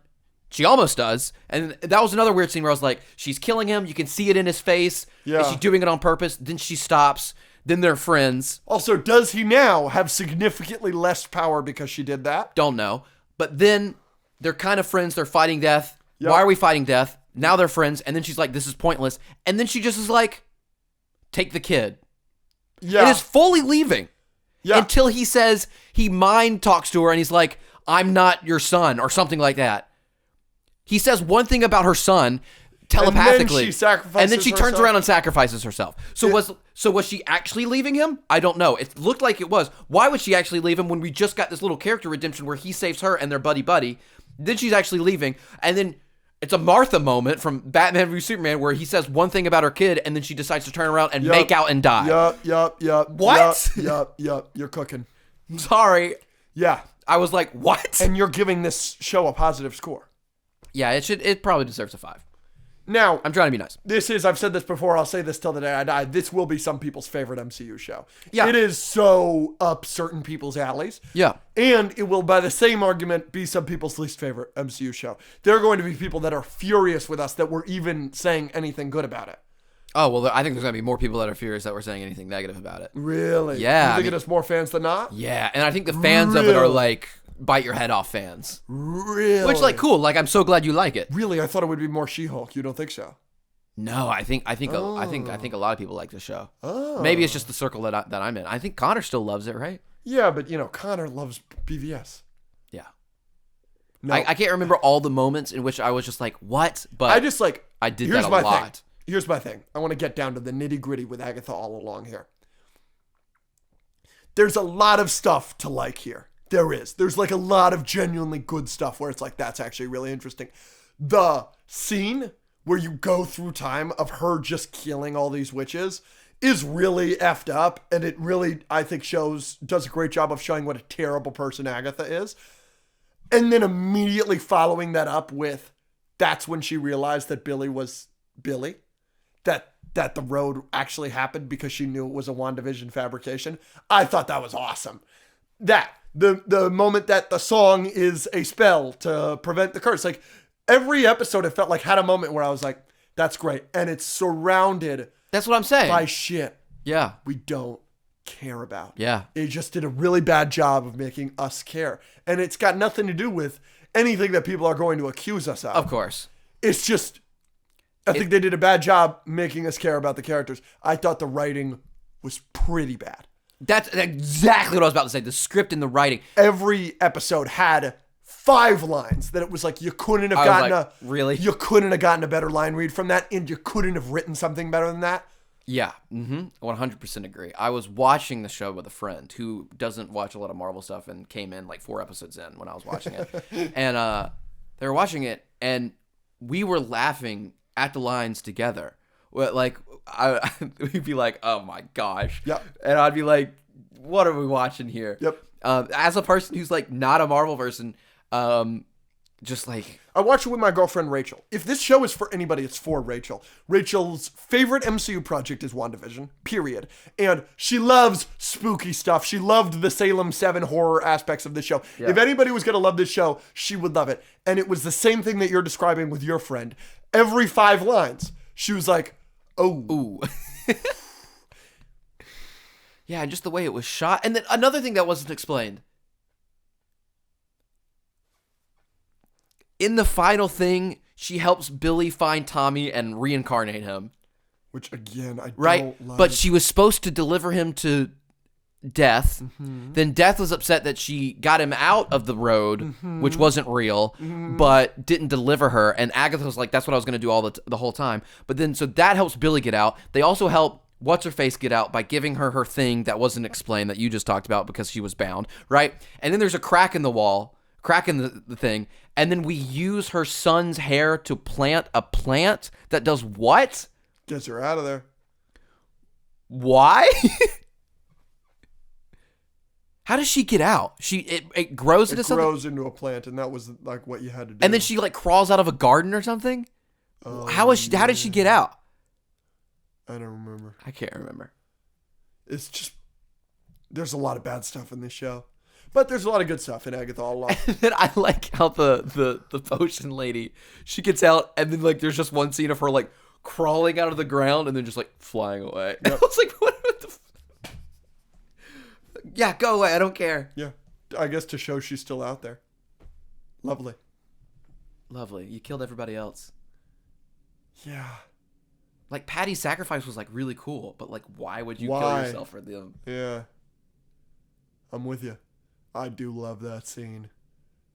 Speaker 1: She almost does. And that was another weird scene where I was like, she's killing him. You can see it in his face.
Speaker 2: Yeah.
Speaker 1: Is she doing it on purpose? Then she stops. Then they're friends.
Speaker 2: Also, does he now have significantly less power because she did that?
Speaker 1: Don't know. But then they're kind of friends. They're fighting death.
Speaker 2: Yep.
Speaker 1: Why are we fighting death? Now they're friends. And then she's like, this is pointless. And then she just is like, take the kid.
Speaker 2: Yeah.
Speaker 1: And is fully leaving.
Speaker 2: Yeah.
Speaker 1: Until he says, he mind talks to her and he's like, I'm not your son or something like that. He says one thing about her son telepathically.
Speaker 2: And then she sacrifices
Speaker 1: and then she turns
Speaker 2: herself.
Speaker 1: around and sacrifices herself. So was she actually leaving him? I don't know. It looked like it was. Why would she actually leave him when we just got this little character redemption where he saves her and they're buddy-buddy? Then she's actually leaving. And then it's a Martha moment from Batman v Superman where he says one thing about her kid and then she decides to turn around and make out and die.
Speaker 2: Yup.
Speaker 1: What?
Speaker 2: Yup. You're cooking.
Speaker 1: I'm sorry.
Speaker 2: Yeah.
Speaker 1: I was like, what?
Speaker 2: And you're giving this show a positive score.
Speaker 1: Yeah, it probably deserves a 5.
Speaker 2: Now,
Speaker 1: I'm trying to be nice.
Speaker 2: I've said this before, I'll say this till the day I die, this will be some people's favorite MCU show.
Speaker 1: Yeah.
Speaker 2: It is so up certain people's alleys.
Speaker 1: Yeah.
Speaker 2: And it will, by the same argument, be some people's least favorite MCU show. There are going to be people that are furious with us that we're even saying anything good about it.
Speaker 1: Oh, well, I think there's going to be more people that are furious that we're saying anything negative about it.
Speaker 2: Really?
Speaker 1: Yeah.
Speaker 2: You think it has more fans than not?
Speaker 1: Yeah, and I think the fans of it are like bite your head off fans.
Speaker 2: Really?
Speaker 1: Which, like, cool. Like, I'm so glad you like it.
Speaker 2: Really? I thought it would be more She-Hulk. You don't think so?
Speaker 1: No, I think a lot of people like the show. Oh. Maybe it's just the circle that I'm in. I think Connor still loves it, right?
Speaker 2: Yeah, but Connor loves BVS.
Speaker 1: Yeah.
Speaker 2: No.
Speaker 1: I can't remember all the moments in which I was just like, what? But I did that a lot.
Speaker 2: Here's my thing. I want to get down to the nitty gritty with Agatha All Along here. There's a lot of stuff to like here. There is. There's like a lot of genuinely good stuff where it's like, that's actually really interesting. The scene where you go through time of her just killing all these witches is really effed up. And it really, I think, does a great job of showing what a terrible person Agatha is. And then immediately following that up with, that's when she realized that Billy was Billy. That the road actually happened because she knew it was a WandaVision fabrication. I thought that was awesome. The moment that the song is a spell to prevent the curse. Like, every episode, it felt like had a moment where I was like, that's great. And it's surrounded.
Speaker 1: That's what I'm saying.
Speaker 2: By shit.
Speaker 1: Yeah.
Speaker 2: We don't care about.
Speaker 1: Yeah.
Speaker 2: It just did a really bad job of making us care. And it's got nothing to do with anything that people are going to accuse us of.
Speaker 1: Of course.
Speaker 2: It's just, I think they did a bad job making us care about the characters. I thought the writing was pretty bad.
Speaker 1: That's exactly what I was about to say. The script and the writing.
Speaker 2: Every episode had 5 lines that it was like you couldn't have gotten
Speaker 1: really?
Speaker 2: You couldn't have gotten a better line read from that, and you couldn't have written something better than that.
Speaker 1: Yeah, 100% agree. I was watching the show with a friend who doesn't watch a lot of Marvel stuff and came in like 4 episodes in when I was watching it. And they were watching it, and we were laughing at the lines together. Like, we'd be like, oh my gosh.
Speaker 2: Yep.
Speaker 1: And I'd be like, what are we watching here?
Speaker 2: Yep.
Speaker 1: As a person who's like not a Marvel person, just like...
Speaker 2: I watch it with my girlfriend, Rachel. If this show is for anybody, it's for Rachel. Rachel's favorite MCU project is WandaVision, period. And she loves spooky stuff. She loved the Salem 7 horror aspects of the show. Yeah. If anybody was going to love this show, she would love it. And it was the same thing that you're describing with your friend. Every 5 lines, she was like, oh.
Speaker 1: Ooh. Yeah, and just the way it was shot. And then another thing that wasn't explained. In the final thing, she helps Billy find Tommy and reincarnate him.
Speaker 2: Which, again, I
Speaker 1: don't like. But she was supposed to deliver him to Death. Mm-hmm. Then Death was upset that she got him out of the road, which wasn't real, but didn't deliver her. And Agatha was like, that's what I was going to do the whole time. But then, so that helps Billy get out. They also help What's-Her-Face get out by giving her thing that wasn't explained that you just talked about because she was bound, right? And then there's a crack in the wall, crack in the thing, and then we use her son's hair to plant a plant that does what?
Speaker 2: Gets her out of there.
Speaker 1: Why? How does she get out? It grows into something?
Speaker 2: It grows into a plant, and that was like what you had to do.
Speaker 1: And then she like crawls out of a garden or something? How did she get out?
Speaker 2: I don't remember.
Speaker 1: I can't remember.
Speaker 2: It's just, there's a lot of bad stuff in this show. But there's a lot of good stuff in Agatha All Along.
Speaker 1: And then I like how the potion lady, she gets out, and then like there's just one scene of her like crawling out of the ground and then just like flying away. Yep. I was like, what the yeah, go away. I don't care.
Speaker 2: Yeah. I guess to show she's still out there. Lovely.
Speaker 1: Lovely. You killed everybody else.
Speaker 2: Yeah.
Speaker 1: Like, Patty's sacrifice was, like, really cool, but, like, why would you kill yourself for them?
Speaker 2: Yeah. I'm with you. I do love that scene.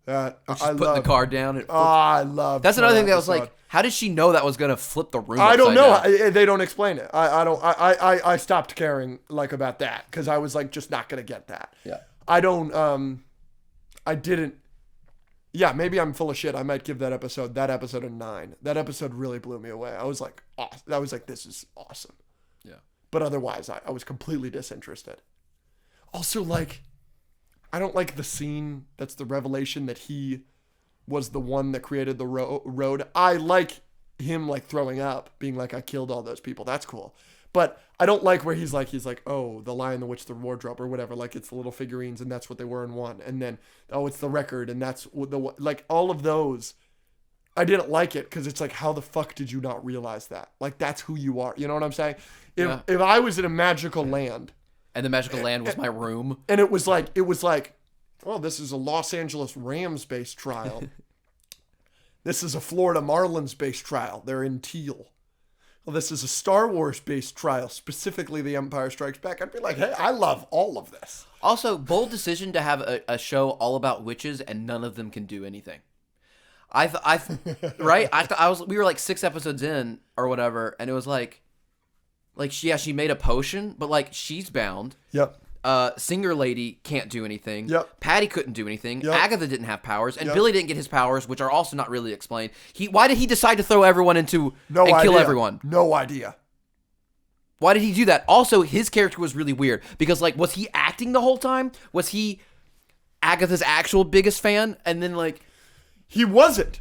Speaker 2: That
Speaker 1: she's putting the card down.
Speaker 2: I love
Speaker 1: that's another thing that was like, how did she know that was going to flip the room
Speaker 2: I don't know.
Speaker 1: Down?
Speaker 2: They don't explain it. I stopped caring, like, about that, because I was, like, just not going to get that.
Speaker 1: Yeah.
Speaker 2: I didn't. Yeah, maybe I'm full of shit. I might give that episode a 9. That episode really blew me away. I was like, this is awesome.
Speaker 1: Yeah.
Speaker 2: But otherwise, I was completely disinterested. Also, like, I don't like the scene that's the revelation that he was the one that created the road. I like him, like, throwing up, being like, I killed all those people. That's cool. But I don't like where he's like, oh, the Lion, the Witch, the Wardrobe, or whatever. Like, it's the little figurines, and that's what they were in 1. And then, oh, it's the record, and that's like, all of those. I didn't like it because it's like, how the fuck did you not realize that? Like, that's who you are. You know what I'm saying? If I was in a magical land,
Speaker 1: and the magical land was my room,
Speaker 2: and it was like, well, this is a Los Angeles Rams-based trial. This is a Florida Marlins-based trial. They're in teal. Well, this is a Star Wars-based trial, specifically The Empire Strikes Back. I'd be like, hey, I love all of this.
Speaker 1: Also, bold decision to have a show all about witches and none of them can do anything. We were like 6 episodes in or whatever, and it was like she made a potion, but like she's bound.
Speaker 2: Yep.
Speaker 1: Singer lady can't do anything.
Speaker 2: Yep.
Speaker 1: Patty couldn't do anything.
Speaker 2: Yep.
Speaker 1: Agatha didn't have powers, and Billy didn't get his powers, which are also not really explained. Why did he decide to throw everyone into kill everyone?
Speaker 2: No idea.
Speaker 1: Why did he do that? Also, his character was really weird because, like, was he acting the whole time? Was he Agatha's actual biggest fan? And then, like,
Speaker 2: he wasn't,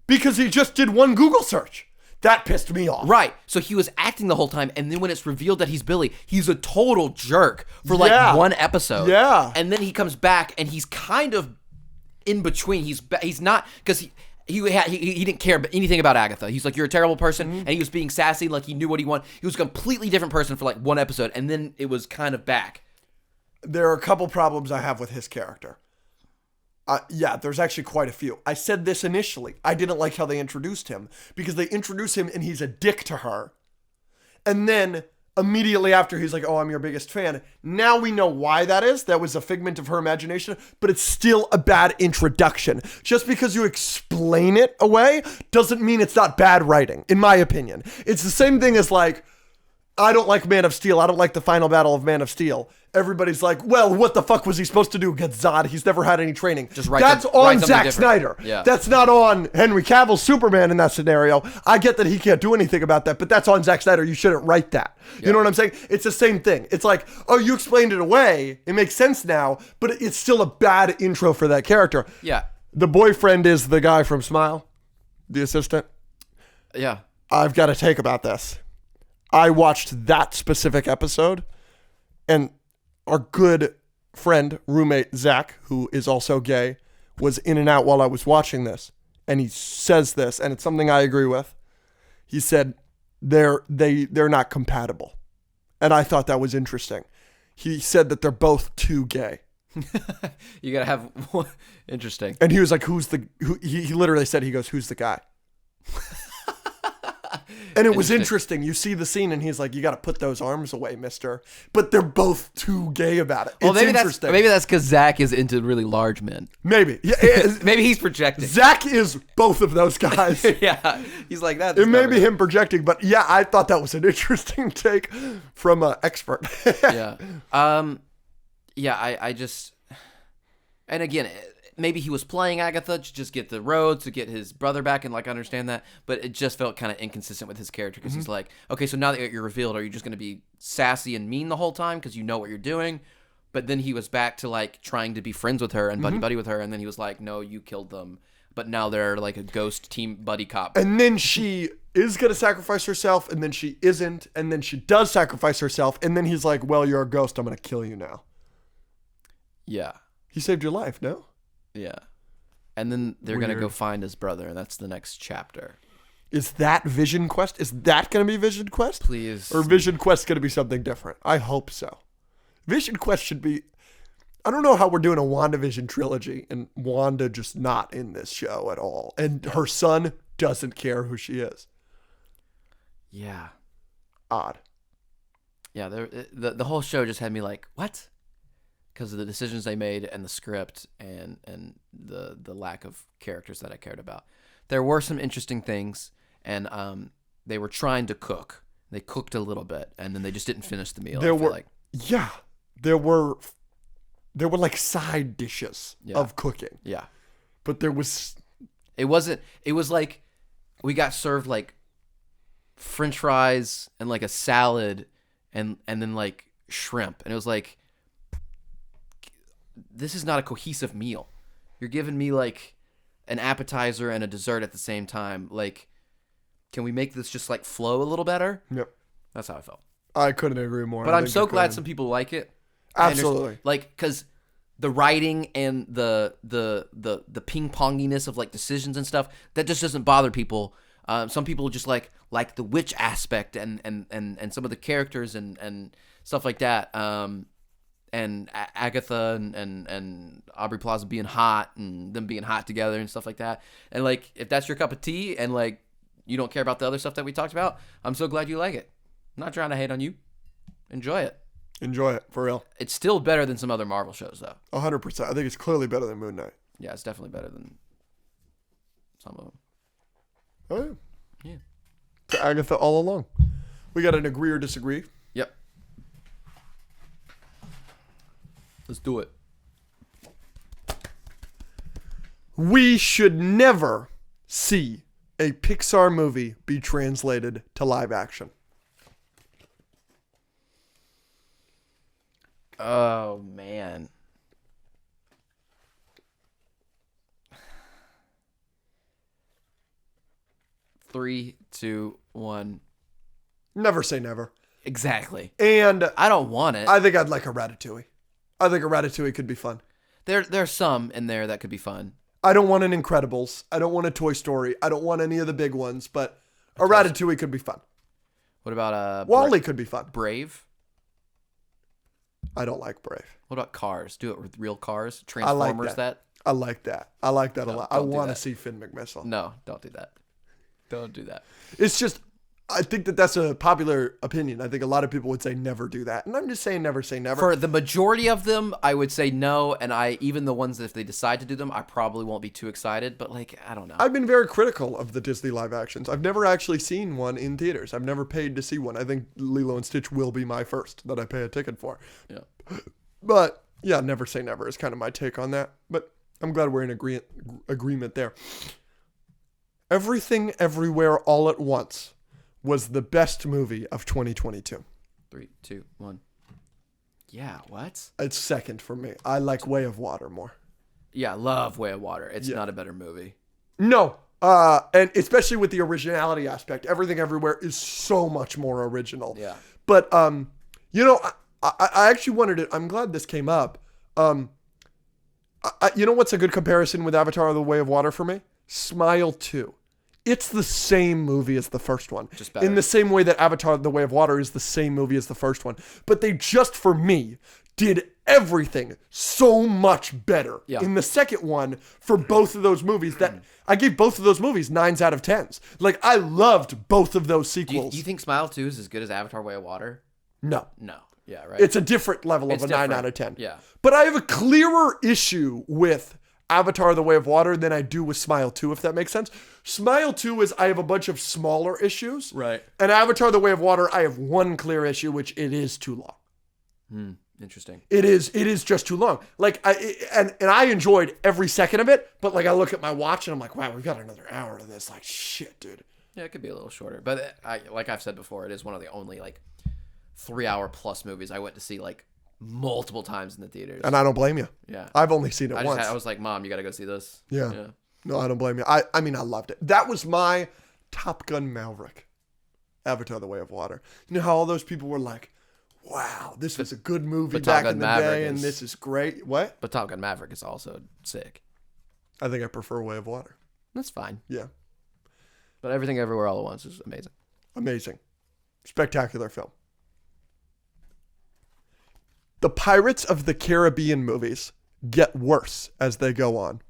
Speaker 2: because he just did one Google search. That pissed me off.
Speaker 1: Right. So he was acting the whole time, and then when it's revealed that he's Billy, he's a total jerk for like 1 episode.
Speaker 2: Yeah.
Speaker 1: And then he comes back, and he's kind of in between. He's not, because he didn't care anything about Agatha. He's like, you're a terrible person, and he was being sassy, like he knew what he wanted. He was a completely different person for like 1 episode, and then it was kind of back.
Speaker 2: There are a couple problems I have with his character. Yeah, there's actually quite a few. I said this initially. I didn't like how they introduced him, because they introduce him and he's a dick to her. And then immediately after, he's like, oh, I'm your biggest fan. Now we know why that is. That was a figment of her imagination, but it's still a bad introduction. Just because you explain it away doesn't mean it's not bad writing, in my opinion. It's the same thing as like, I don't like Man of Steel. I don't like the final battle of Man of Steel. Everybody's like, well, what the fuck was he supposed to do against Zod? He's never had any training. That's on Zack Snyder.
Speaker 1: Yeah.
Speaker 2: That's not on Henry Cavill's Superman in that scenario. I get that he can't do anything about that, but that's on Zack Snyder. You shouldn't write that. You know what I'm saying? It's the same thing. It's like, oh, you explained it away. It makes sense now, but it's still a bad intro for that character.
Speaker 1: Yeah.
Speaker 2: The boyfriend is the guy from Smile, the assistant.
Speaker 1: Yeah.
Speaker 2: I've got a take about this. I watched that specific episode, and our good friend, roommate, Zach, who is also gay, was in and out while I was watching this. And he says this, and it's something I agree with. He said, they're not compatible. And I thought that was interesting. He said that they're both too gay.
Speaker 1: You got to have one. Interesting.
Speaker 2: And he was like, he literally said, he goes, who's the guy? And it was interesting. You see the scene, and he's like, "You got to put those arms away, Mister." But they're both too gay about it.
Speaker 1: Well,
Speaker 2: it's interesting.
Speaker 1: Maybe that's because Zach is into really large men.
Speaker 2: Maybe, yeah.
Speaker 1: Maybe he's projecting.
Speaker 2: Zach is both of those guys.
Speaker 1: Yeah, he's like that.
Speaker 2: It may be him projecting, but yeah, I thought that was an interesting take from an expert.
Speaker 1: Yeah. Yeah. I just, and again, maybe he was playing Agatha to just get the Rhodes, to get his brother back, and like understand that, but it just felt kind of inconsistent with his character because he's like, okay, so now that you're revealed, are you just going to be sassy and mean the whole time because you know what you're doing? But then he was back to like trying to be friends with her and buddy with her, and then he was like, no, you killed them, but now they're like a ghost team buddy cop.
Speaker 2: And then she is going to sacrifice herself, and then she isn't, and then she does sacrifice herself, and then he's like, well, you're a ghost, I'm going to kill you now.
Speaker 1: Yeah.
Speaker 2: He saved your life, no?
Speaker 1: Yeah. And then they're going to go find his brother, and that's the next chapter.
Speaker 2: Is that Vision Quest? Is that going to be Vision Quest?
Speaker 1: Please.
Speaker 2: Or Vision Quest going to be something different? I hope so. Vision Quest should be... I don't know how we're doing a WandaVision trilogy, and Wanda just not in this show at all. And her son doesn't care who she is.
Speaker 1: Yeah.
Speaker 2: Odd.
Speaker 1: Yeah, the whole show just had me like, what? Because of the decisions they made and the script and the lack of characters that I cared about. There were some interesting things, and they were trying to cook. They cooked a little bit, and then they just didn't finish the meal. There
Speaker 2: were like side dishes of cooking.
Speaker 1: Yeah.
Speaker 2: But there was...
Speaker 1: It was like we got served like French fries and like a salad and then like shrimp. And it was like, this is not a cohesive meal. You're giving me like an appetizer and a dessert at the same time. Like, can we make this just like flow a little better?
Speaker 2: Yep.
Speaker 1: That's how I felt.
Speaker 2: I couldn't agree more.
Speaker 1: But I'm so glad some people like it.
Speaker 2: Absolutely.
Speaker 1: Like, because the writing and the ping ponginess of like decisions and stuff, that just doesn't bother people. Some people just like the witch aspect and some of the characters and stuff like that. And Agatha and Aubrey Plaza being hot and them being hot together and stuff like that. And like, if that's your cup of tea and like you don't care about the other stuff that we talked about, I'm so glad you like it. I'm not trying to hate on you. Enjoy it.
Speaker 2: Enjoy it, for real.
Speaker 1: It's still better than some other Marvel shows, though.
Speaker 2: 100%. I think it's clearly better than Moon Knight.
Speaker 1: Yeah, it's definitely better than some of them.
Speaker 2: Oh,
Speaker 1: yeah. Yeah.
Speaker 2: To Agatha All Along. We got an agree or disagree.
Speaker 1: Yep. Let's do it.
Speaker 2: We should never see a Pixar movie be translated to live action.
Speaker 1: Oh, man. Three, two, one.
Speaker 2: Never say never.
Speaker 1: Exactly.
Speaker 2: And
Speaker 1: I don't want it.
Speaker 2: I think I'd like a Ratatouille. I think a Ratatouille could be fun.
Speaker 1: There's some in there that could be fun.
Speaker 2: I don't want an Incredibles. I don't want a Toy Story. I don't want any of the big ones, but a Ratatouille could be fun.
Speaker 1: What about
Speaker 2: Wall-E could be fun.
Speaker 1: Brave?
Speaker 2: I don't like Brave.
Speaker 1: What about Cars? Do it with real cars? Transformers that?
Speaker 2: I like that. I like that a lot. I want to
Speaker 1: that.
Speaker 2: see Finn McMissile.
Speaker 1: No, don't do that. Don't do that.
Speaker 2: It's just, I think that that's a popular opinion. I think a lot of people would say never do that. And I'm just saying never say never.
Speaker 1: For the majority of them, I would say no. And even the ones that if they decide to do them, I probably won't be too excited. But like, I don't know.
Speaker 2: I've been very critical of the Disney live actions. I've never actually seen one in theaters. I've never paid to see one. I think Lilo and Stitch will be my first that I pay a ticket for.
Speaker 1: Yeah.
Speaker 2: But yeah, never say never is kind of my take on that. But I'm glad we're in agreement there. Everything, Everywhere, All at Once was the best movie of 2022.
Speaker 1: 3, 2, 1. Yeah, what?
Speaker 2: It's second for me. I like Way of Water more.
Speaker 1: Yeah, I love Way of Water. It's not a better movie.
Speaker 2: No. And especially with the originality aspect. Everything Everywhere is so much more original.
Speaker 1: Yeah.
Speaker 2: But, you know, I actually wanted to, I'm glad this came up. You know what's a good comparison with Avatar: The Way of Water for me? Smile 2. It's the same movie as the first one.
Speaker 1: Just better.
Speaker 2: In the same way that Avatar: The Way of Water is the same movie as the first one. But they just, for me, did everything so much better in the second one for both of those movies that I gave both of those movies 9s out of 10s. Like, I loved both of those sequels.
Speaker 1: Do you think Smile 2 is as good as Avatar: Way of Water?
Speaker 2: No.
Speaker 1: No. Yeah, right.
Speaker 2: It's a different level of a 9 out of 10.
Speaker 1: Yeah.
Speaker 2: But I have a clearer issue with Avatar: The Way of Water than I do with Smile 2, if that makes sense. Smile 2 is I have a bunch of smaller issues.
Speaker 1: Right.
Speaker 2: And Avatar: The Way of Water, I have one clear issue, which it is too long.
Speaker 1: Interesting.
Speaker 2: It is just too long. Like, I enjoyed every second of it, but like I look at my watch and I'm like, wow, we've got another hour of this. Like, shit, dude.
Speaker 1: Yeah, it could be a little shorter. But like I've said before, it is one of the only like 3-hour plus movies I went to see like multiple times in the theaters.
Speaker 2: And I don't blame you.
Speaker 1: Yeah.
Speaker 2: I've only seen it once.
Speaker 1: I was like, Mom, you got to go see this.
Speaker 2: Yeah. No, I don't blame you. I mean, I loved it. That was my Top Gun Maverick. Avatar: The Way of Water. You know how all those people were like, wow, this was a good movie back in the day, and this is great. What?
Speaker 1: But Top Gun Maverick is also sick.
Speaker 2: I think I prefer Way of Water.
Speaker 1: That's fine.
Speaker 2: Yeah.
Speaker 1: But Everything Everywhere All at Once is amazing.
Speaker 2: Amazing. Spectacular film. The Pirates of the Caribbean movies get worse as they go on.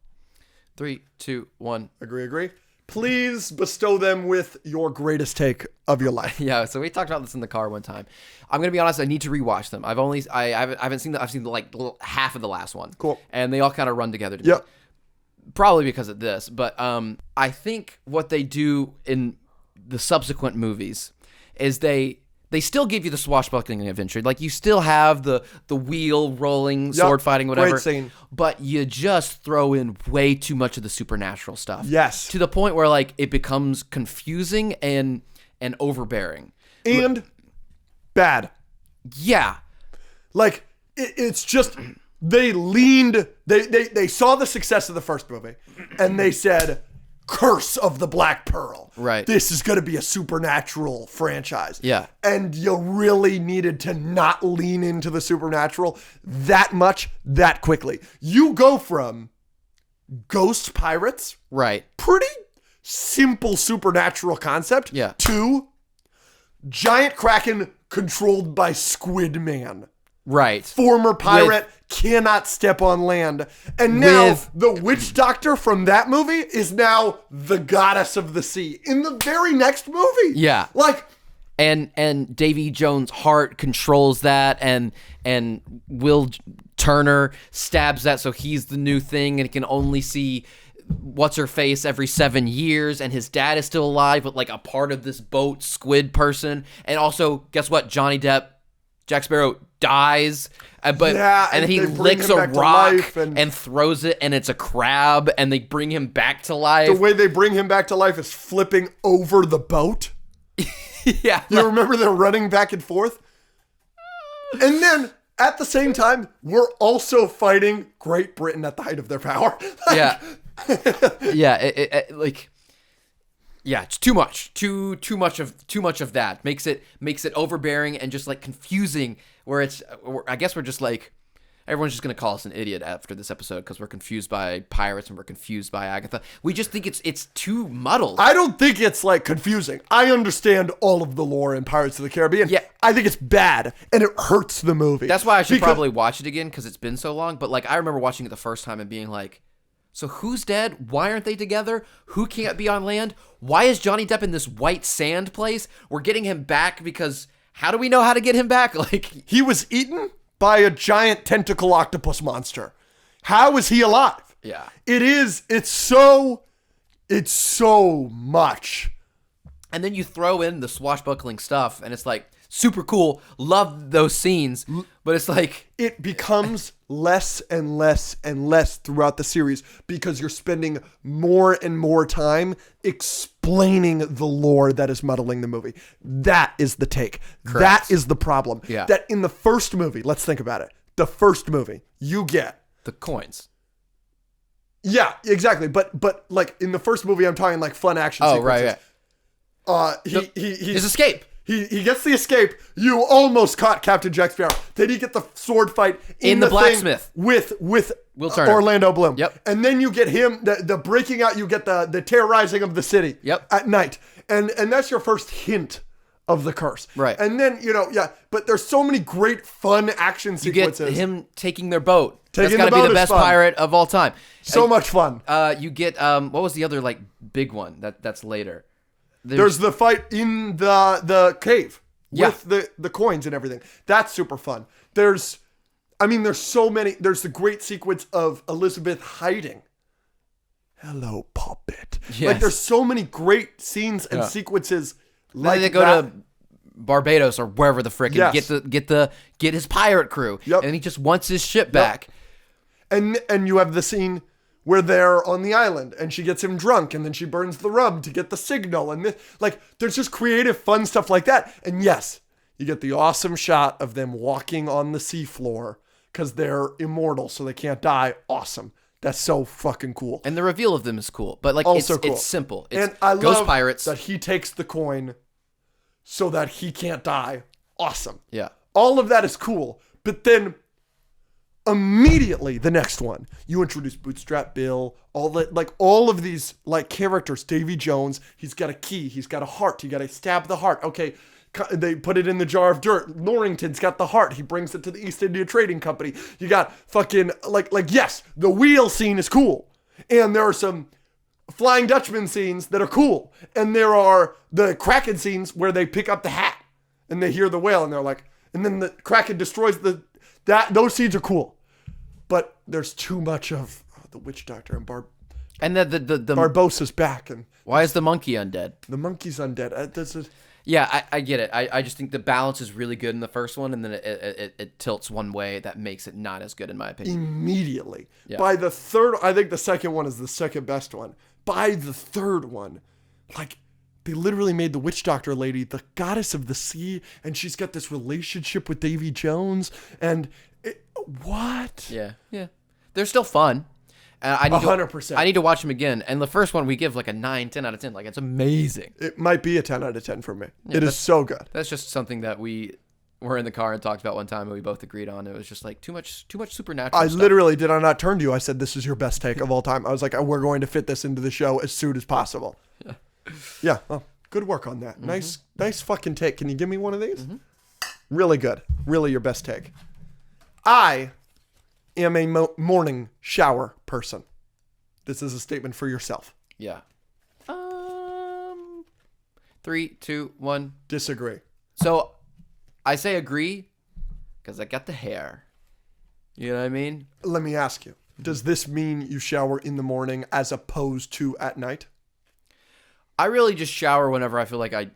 Speaker 1: 3, 2, 1.
Speaker 2: Agree. Please bestow them with your greatest take of your life.
Speaker 1: Yeah, so we talked about this in the car one time. I'm gonna be honest. I need to rewatch them. I haven't seen I've seen like half of the last one.
Speaker 2: Cool.
Speaker 1: And they all kind of run together to me.
Speaker 2: Yep.
Speaker 1: Probably because of this, but I think what they do in the subsequent movies is they still give you the swashbuckling adventure. Like, you still have the wheel rolling, sword fighting, whatever.
Speaker 2: Great scene.
Speaker 1: But you just throw in way too much of the supernatural stuff.
Speaker 2: Yes.
Speaker 1: To the point where like it becomes confusing and overbearing.
Speaker 2: And bad.
Speaker 1: Yeah.
Speaker 2: Like, it's just, they leaned, they saw the success of the first movie, and they said, Curse of the Black Pearl.
Speaker 1: Right.
Speaker 2: This is going to be a supernatural franchise.
Speaker 1: Yeah.
Speaker 2: And you really needed to not lean into the supernatural that much, that quickly. You go from ghost pirates,
Speaker 1: Right.
Speaker 2: pretty simple supernatural concept,
Speaker 1: Yeah.
Speaker 2: to giant kraken controlled by Squid Man.
Speaker 1: Right.
Speaker 2: Former pirate, cannot step on land. And now the witch doctor from that movie is now the goddess of the sea in the very next movie.
Speaker 1: Yeah.
Speaker 2: Like,
Speaker 1: and Davy Jones' heart controls that, and Will Turner stabs that, so he's the new thing, and he can only see what's her face every 7 years, and his dad is still alive, but like a part of this boat squid person. And also, guess what? Johnny Depp, Jack Sparrow, dies, and then he licks a rock and throws it, and it's a crab, and they bring him back to life.
Speaker 2: The way they bring him back to life is flipping over the boat.
Speaker 1: Yeah.
Speaker 2: You remember they're running back and forth? And then, at the same time, we're also fighting Great Britain at the height of their power.
Speaker 1: Yeah. Yeah, like, yeah, it's too much. Too much of that. Makes it overbearing and just like confusing, where I guess we're just like, everyone's just going to call us an idiot after this episode because we're confused by pirates and we're confused by Agatha. We just think it's too muddled.
Speaker 2: I don't think it's like confusing. I understand all of the lore in Pirates of the Caribbean.
Speaker 1: Yeah.
Speaker 2: I think it's bad and it hurts the movie.
Speaker 1: That's why I should probably watch it again because it's been so long. But like, I remember watching it the first time and being like, So who's dead? Why aren't they together? Who can't be on land? Why is Johnny Depp in this white sand place? We're getting him back because how do we know how to get him back? Like,
Speaker 2: he was eaten by a giant tentacle octopus monster. How is he alive?
Speaker 1: Yeah.
Speaker 2: It's so much.
Speaker 1: And then you throw in the swashbuckling stuff and it's like super cool. Love those scenes, but it's like
Speaker 2: it becomes less and less and less throughout the series because you're spending more and more time explaining the lore that is muddling the movie. That is the take.
Speaker 1: Correct.
Speaker 2: That is the problem.
Speaker 1: Yeah.
Speaker 2: That in the first movie, let's think about it. The first movie, you get
Speaker 1: the coins.
Speaker 2: Yeah, exactly. But like in the first movie, I'm talking like fun action sequences.
Speaker 1: Right. His escape.
Speaker 2: He gets the escape. You almost caught Captain Jack Sparrow. Then you get the sword fight
Speaker 1: in the blacksmith
Speaker 2: with
Speaker 1: Will Turner.
Speaker 2: Orlando Bloom.
Speaker 1: Yep.
Speaker 2: And then you get him the breaking out. You get the terrorizing of the city.
Speaker 1: Yep.
Speaker 2: At night, and that's your first hint of the curse.
Speaker 1: Right.
Speaker 2: And then but there's so many great fun action sequences.
Speaker 1: You get him taking their boat.
Speaker 2: Taking
Speaker 1: That's got to be the best
Speaker 2: fun.
Speaker 1: pirate of all time.
Speaker 2: So much fun.
Speaker 1: You get what was the other like big one that's later?
Speaker 2: There's the fight in the cave with
Speaker 1: Yeah.
Speaker 2: the coins and everything. That's super fun. There's so many. There's the great sequence of Elizabeth hiding. Hello, puppet.
Speaker 1: Yes.
Speaker 2: Like there's so many great scenes and sequences like
Speaker 1: they go
Speaker 2: that.
Speaker 1: to Barbados or wherever the frick and get his pirate crew.
Speaker 2: Yep.
Speaker 1: And he just wants his ship back.
Speaker 2: And you have the scene where they're on the island and she gets him drunk and then she burns the rum to get the signal. And there's just creative, fun stuff like that. And yes, you get the awesome shot of them walking on the seafloor because they're immortal, so they can't die. Awesome. That's so fucking cool.
Speaker 1: And the reveal of them is cool. But like
Speaker 2: Also cool.
Speaker 1: It's simple. It's
Speaker 2: And I
Speaker 1: Ghost
Speaker 2: love
Speaker 1: Pirates.
Speaker 2: that he takes the coin so that he can't die. Awesome.
Speaker 1: Yeah.
Speaker 2: All of that is cool. But then immediately the next one, you introduce Bootstrap Bill, all of these like characters. Davy Jones, he's got a key, he's got a heart, you got to stab the heart. Okay, they put it in the jar of dirt. Norrington's got the heart, he brings it to the East India Trading Company. You got fucking yes, the wheel scene is cool, and there are some Flying Dutchman scenes that are cool, and there are the Kraken scenes where they pick up the hat and they hear the whale and they're like, and then the Kraken destroys those scenes are cool. But there's too much of the witch doctor and
Speaker 1: and the
Speaker 2: Barbossa's back, and
Speaker 1: why is the monkey undead?
Speaker 2: the monkey's undead.
Speaker 1: Yeah, I get it. I just think the balance is really good in the first one, and then it tilts one way that makes it not as good in my opinion.
Speaker 2: Immediately.
Speaker 1: Yeah.
Speaker 2: By the third, I think the second one is the second best one. By the third one, like they literally made the witch doctor lady the goddess of the sea, and she's got this relationship with Davy Jones, and what?
Speaker 1: Yeah. They're still fun. I need
Speaker 2: 100%.
Speaker 1: I need to watch them again. And the first one we give like a 9, 10 out of 10. Like it's amazing.
Speaker 2: It might be a 10 out of 10 for me.
Speaker 1: Yeah,
Speaker 2: it is so good.
Speaker 1: That's just something that we were in the car and talked about one time and we both agreed on. It was just like too much supernatural
Speaker 2: I
Speaker 1: stuff.
Speaker 2: literally did I not turn to you. I said, this is your best take of all time. I was like, we're going to fit this into the show as soon as possible. Yeah. Well, good work on that. Nice fucking take. Can you give me one of these? Really good. Really your best take. I am a morning shower person. This is a statement for yourself.
Speaker 1: Yeah. 3, 2, 1.
Speaker 2: Disagree.
Speaker 1: So I say agree because I got the hair. You know what I mean?
Speaker 2: Let me ask you. Does this mean you shower in the morning as opposed to at night?
Speaker 1: I really just shower whenever I feel like I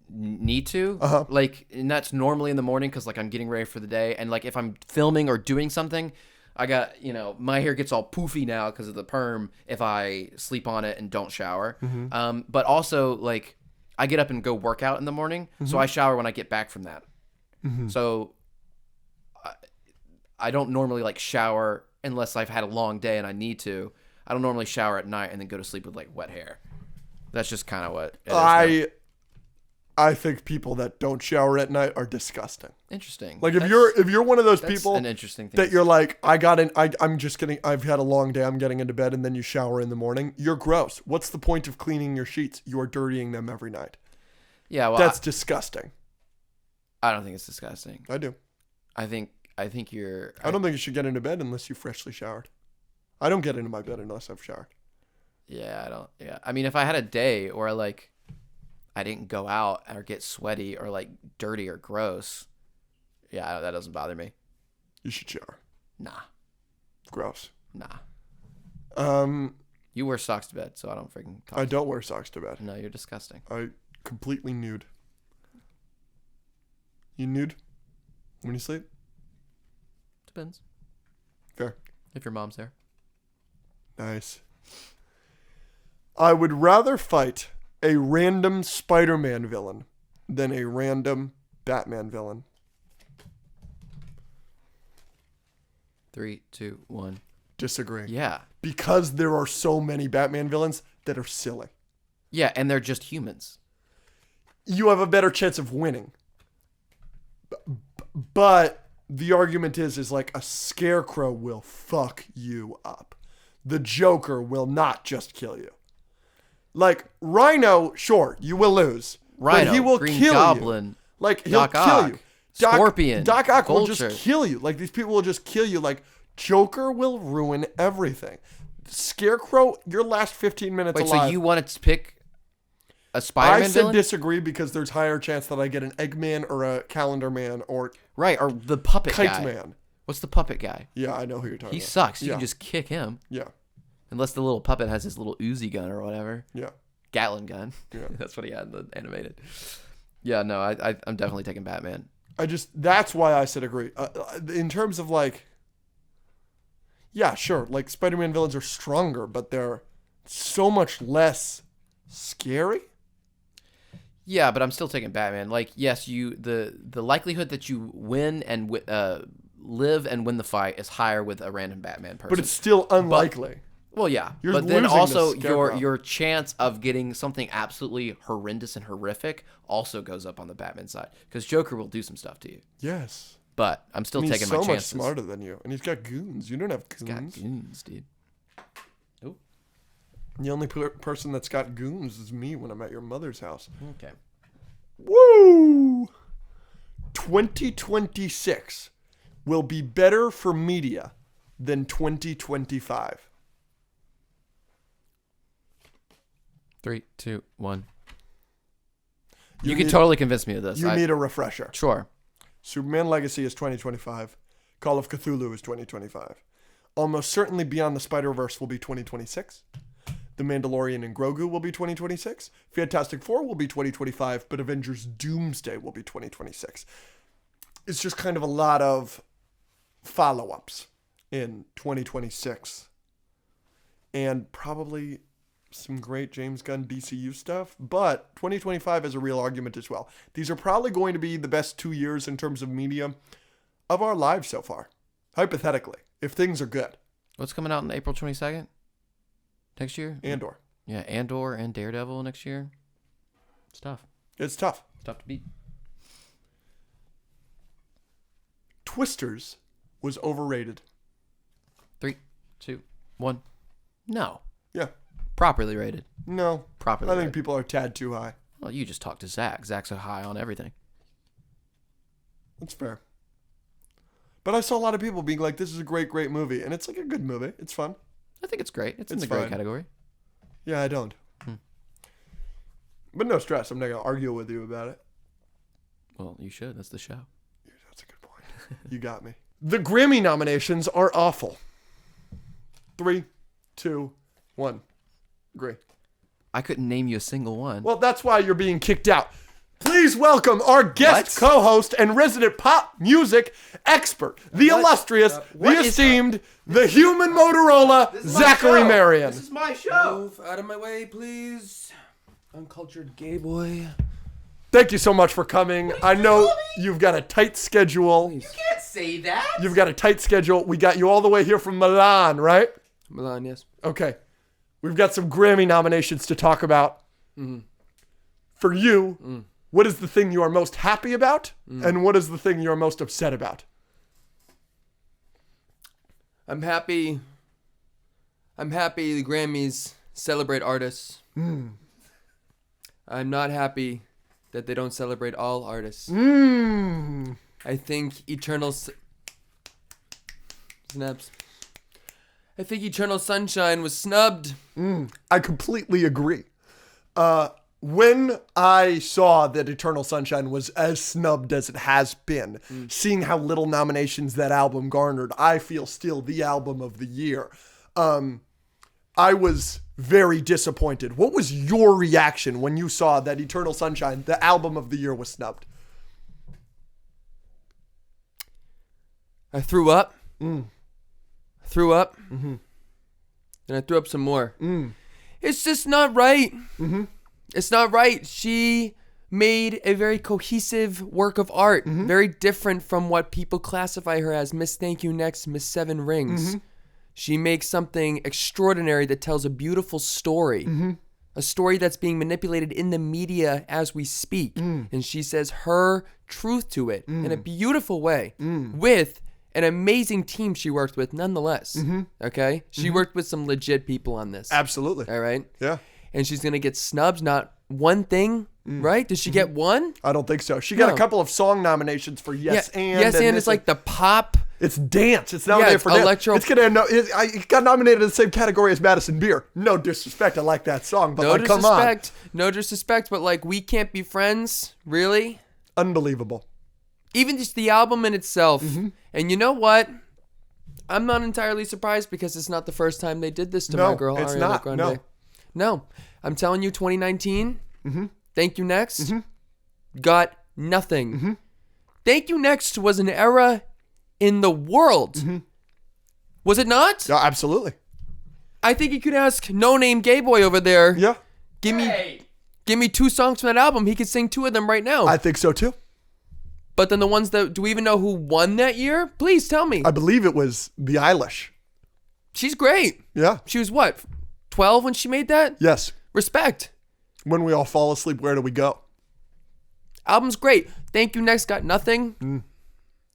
Speaker 1: need to.
Speaker 2: Uh-huh.
Speaker 1: Like, and that's normally in the morning because like I'm getting ready for the day. And like if I'm filming or doing something, I got, my hair gets all poofy now because of the perm if I sleep on it and don't shower.
Speaker 2: Mm-hmm.
Speaker 1: But also like I get up and go work out in the morning.
Speaker 2: Mm-hmm.
Speaker 1: So I shower when I get back from that.
Speaker 2: Mm-hmm.
Speaker 1: So I don't normally like shower unless I've had a long day and I need to. I don't normally shower at night and then go to sleep with like wet hair. That's just kind of what it is now.
Speaker 2: I think people that don't shower at night are disgusting.
Speaker 1: Interesting.
Speaker 2: Like if you're one of those people
Speaker 1: an interesting thing
Speaker 2: that you're like, I've had a long day, I'm getting into bed, and then you shower in the morning, you're gross. What's the point of cleaning your sheets? You are dirtying them every night.
Speaker 1: Yeah, well,
Speaker 2: That's disgusting.
Speaker 1: I don't think it's disgusting.
Speaker 2: I do.
Speaker 1: I think you're.
Speaker 2: I don't think you should get into bed unless you freshly showered. I don't get into my bed unless I've showered.
Speaker 1: Yeah, I don't. Yeah, I mean, if I had a day where like I didn't go out or get sweaty or like dirty or gross, yeah, that doesn't bother me.
Speaker 2: You should shower.
Speaker 1: Nah,
Speaker 2: Gross.
Speaker 1: nah. You wear socks to bed, so I don't freaking.
Speaker 2: I don't wear socks to bed.
Speaker 1: No, you're disgusting.
Speaker 2: I completely nude. You nude when you sleep?
Speaker 1: Depends.
Speaker 2: Fair.
Speaker 1: If your mom's there.
Speaker 2: Nice. I would rather fight a random Spider-Man villain than a random Batman villain.
Speaker 1: 3, 2, 1.
Speaker 2: Disagree.
Speaker 1: Yeah.
Speaker 2: Because there are so many Batman villains that are silly.
Speaker 1: Yeah, and they're just humans.
Speaker 2: You have a better chance of winning. But the argument is like a scarecrow will fuck you up. The Joker will not just kill you. Like Rhino, sure, you will lose.
Speaker 1: Rhino,
Speaker 2: but he will
Speaker 1: Green
Speaker 2: kill
Speaker 1: Goblin,
Speaker 2: you. Like he'll
Speaker 1: Doc
Speaker 2: kill
Speaker 1: Ock,
Speaker 2: you.
Speaker 1: Scorpion,
Speaker 2: Doc Ock will
Speaker 1: Vulture.
Speaker 2: just kill you. Like these people will just kill you. Like Joker will ruin everything. Scarecrow, your last 15 minutes
Speaker 1: Wait,
Speaker 2: alive.
Speaker 1: so you wanted to pick a Spider-Man
Speaker 2: I said
Speaker 1: villain?
Speaker 2: disagree because there's higher chance that I get an Eggman or a Calendar Man or
Speaker 1: Right, or the puppet
Speaker 2: Kite
Speaker 1: guy.
Speaker 2: Man.
Speaker 1: What's the puppet guy?
Speaker 2: Yeah, I know who you're talking
Speaker 1: He
Speaker 2: about.
Speaker 1: sucks. You
Speaker 2: Yeah.
Speaker 1: can just kick him.
Speaker 2: Yeah,
Speaker 1: Unless the little puppet has his little Uzi gun or whatever.
Speaker 2: yeah.
Speaker 1: Gatling gun.
Speaker 2: Yeah.
Speaker 1: That's what he had in the animated. Yeah, no, I'm definitely taking Batman.
Speaker 2: That's why I said agree. In terms of like, yeah, sure. Like Spider-Man villains are stronger, but they're so much less scary.
Speaker 1: Yeah, but I'm still taking Batman. Like, yes, the likelihood that you win and live and win the fight is higher with a random Batman person.
Speaker 2: But it's still unlikely.
Speaker 1: Well, yeah,
Speaker 2: You're
Speaker 1: but then
Speaker 2: losing
Speaker 1: also
Speaker 2: to Scarecrow.
Speaker 1: your chance of getting something absolutely horrendous and horrific also goes up on the Batman side because Joker will do some stuff to you.
Speaker 2: Yes.
Speaker 1: But I'm still
Speaker 2: And
Speaker 1: taking
Speaker 2: he's
Speaker 1: my
Speaker 2: so much
Speaker 1: chances.
Speaker 2: smarter than you, and he's got goons. You don't have
Speaker 1: He's got
Speaker 2: goons.
Speaker 1: goons, dude. Oh,
Speaker 2: The only person that's got goons is me when I'm at your mother's house.
Speaker 1: okay.
Speaker 2: Woo! 2026 will be better for media than 2025.
Speaker 1: 3, 2, 1.
Speaker 2: You
Speaker 1: You can
Speaker 2: need-
Speaker 1: totally convince me of this.
Speaker 2: You need a refresher.
Speaker 1: Sure.
Speaker 2: Superman Legacy is 2025. Call of Cthulhu is 2025. Almost certainly Beyond the Spider-Verse will be 2026. The Mandalorian and Grogu will be 2026. Fantastic Four will be 2025, but Avengers Doomsday will be 2026. It's just kind of a lot of follow-ups in 2026. And probably some great James Gunn DCU stuff, but 2025 has a real argument as well. These are probably going to be the best 2 years in terms of media of our lives so far, hypothetically, if things are good.
Speaker 1: What's coming out on April 22nd? Next year?
Speaker 2: Andor.
Speaker 1: Yeah, Andor and Daredevil next year. It's tough.
Speaker 2: It's tough.
Speaker 1: It's tough to beat.
Speaker 2: Twisters was overrated.
Speaker 1: 3, 2, 1. No.
Speaker 2: Yeah.
Speaker 1: Properly rated.
Speaker 2: No.
Speaker 1: Properly
Speaker 2: I think
Speaker 1: rated.
Speaker 2: people are a tad too high.
Speaker 1: Well, you just talked to Zach. Zach's so high on everything.
Speaker 2: That's fair. But I saw a lot of people being like, this is a great, great movie. And it's like a good movie. It's fun.
Speaker 1: I think it's great. It's in
Speaker 2: It's
Speaker 1: the great
Speaker 2: fine.
Speaker 1: category.
Speaker 2: Yeah, I don't. But no stress. I'm not going to argue with you about it.
Speaker 1: Well, you should. That's the show.
Speaker 2: That's a good point. You got me. The Grammy nominations are awful. 3, 2, 1. Agree.
Speaker 1: I couldn't name you a single one.
Speaker 2: Well, that's why you're being kicked out. Please welcome our guest co-host and resident pop music expert, the illustrious, the esteemed, the human Motorola, Zachary Marion.
Speaker 1: This is my show.
Speaker 3: Move out of my way, please. Uncultured gay boy.
Speaker 2: Thank you so much for coming. I know you've got a tight schedule.
Speaker 1: You can't say that.
Speaker 2: You've got a tight schedule. We got you all the way here from Milan, right?
Speaker 3: Milan, yes.
Speaker 2: Okay. We've got some Grammy nominations to talk about. For you, what is the thing you are most happy about? And what is the thing you are most upset about?
Speaker 3: I'm happy the Grammys celebrate artists. I'm not happy that they don't celebrate all artists. I think Eternal Snaps. I think Eternal Sunshine was snubbed.
Speaker 2: I completely agree. When I saw that Eternal Sunshine was as snubbed as it has been, seeing how little nominations that album garnered, I feel still the album of the year. I was very disappointed. What was your reaction when you saw that Eternal Sunshine, the album of the year, was snubbed?
Speaker 3: I threw up. Threw up. And I threw up some more. It's just not right. It's not right. She made a very cohesive work of art, very different from what people classify her as. Miss Thank You Next, Miss Seven Rings. She makes something extraordinary that tells a beautiful story, a story that's being manipulated in the media as we speak. And she says her truth to it in a beautiful way with an amazing team she worked with nonetheless. Okay? She worked with some legit people on this.
Speaker 2: Absolutely.
Speaker 3: All right?
Speaker 2: Yeah.
Speaker 3: And she's going to get snubs, not one thing, right? Did she get one?
Speaker 2: I don't think so. She got a couple of song nominations for Yes and.
Speaker 3: Yes and is like the pop.
Speaker 2: It's dance. It's nominated for dance.
Speaker 3: Electro.
Speaker 2: It's it got nominated in the same category as Madison Beer. No disrespect. I like that song, but come on.
Speaker 3: No disrespect, but like We Can't Be Friends, really?
Speaker 2: Unbelievable.
Speaker 3: Even just the album in itself. And you know what? I'm not entirely surprised because it's not the first time they did this to my girl
Speaker 2: it's
Speaker 3: Ariana
Speaker 2: not.
Speaker 3: Grande. No. I'm telling you, 2019, Thank You Next, got nothing. Thank You Next was an era in the world. Was it not?
Speaker 2: Yeah, absolutely.
Speaker 3: I think you could ask No Name Gay Boy over there.
Speaker 2: Yeah.
Speaker 3: Give me 2 songs from that album. He could sing 2 of them right now.
Speaker 2: I think so too.
Speaker 3: But then the ones that, do we even know who won that year? Please tell me.
Speaker 2: I believe it was Billie Eilish.
Speaker 3: She's great.
Speaker 2: Yeah.
Speaker 3: She was what, 12 when she made that?
Speaker 2: Yes.
Speaker 3: Respect.
Speaker 2: When We All Fall Asleep, Where Do We Go?
Speaker 3: Album's great. Thank You Next got nothing.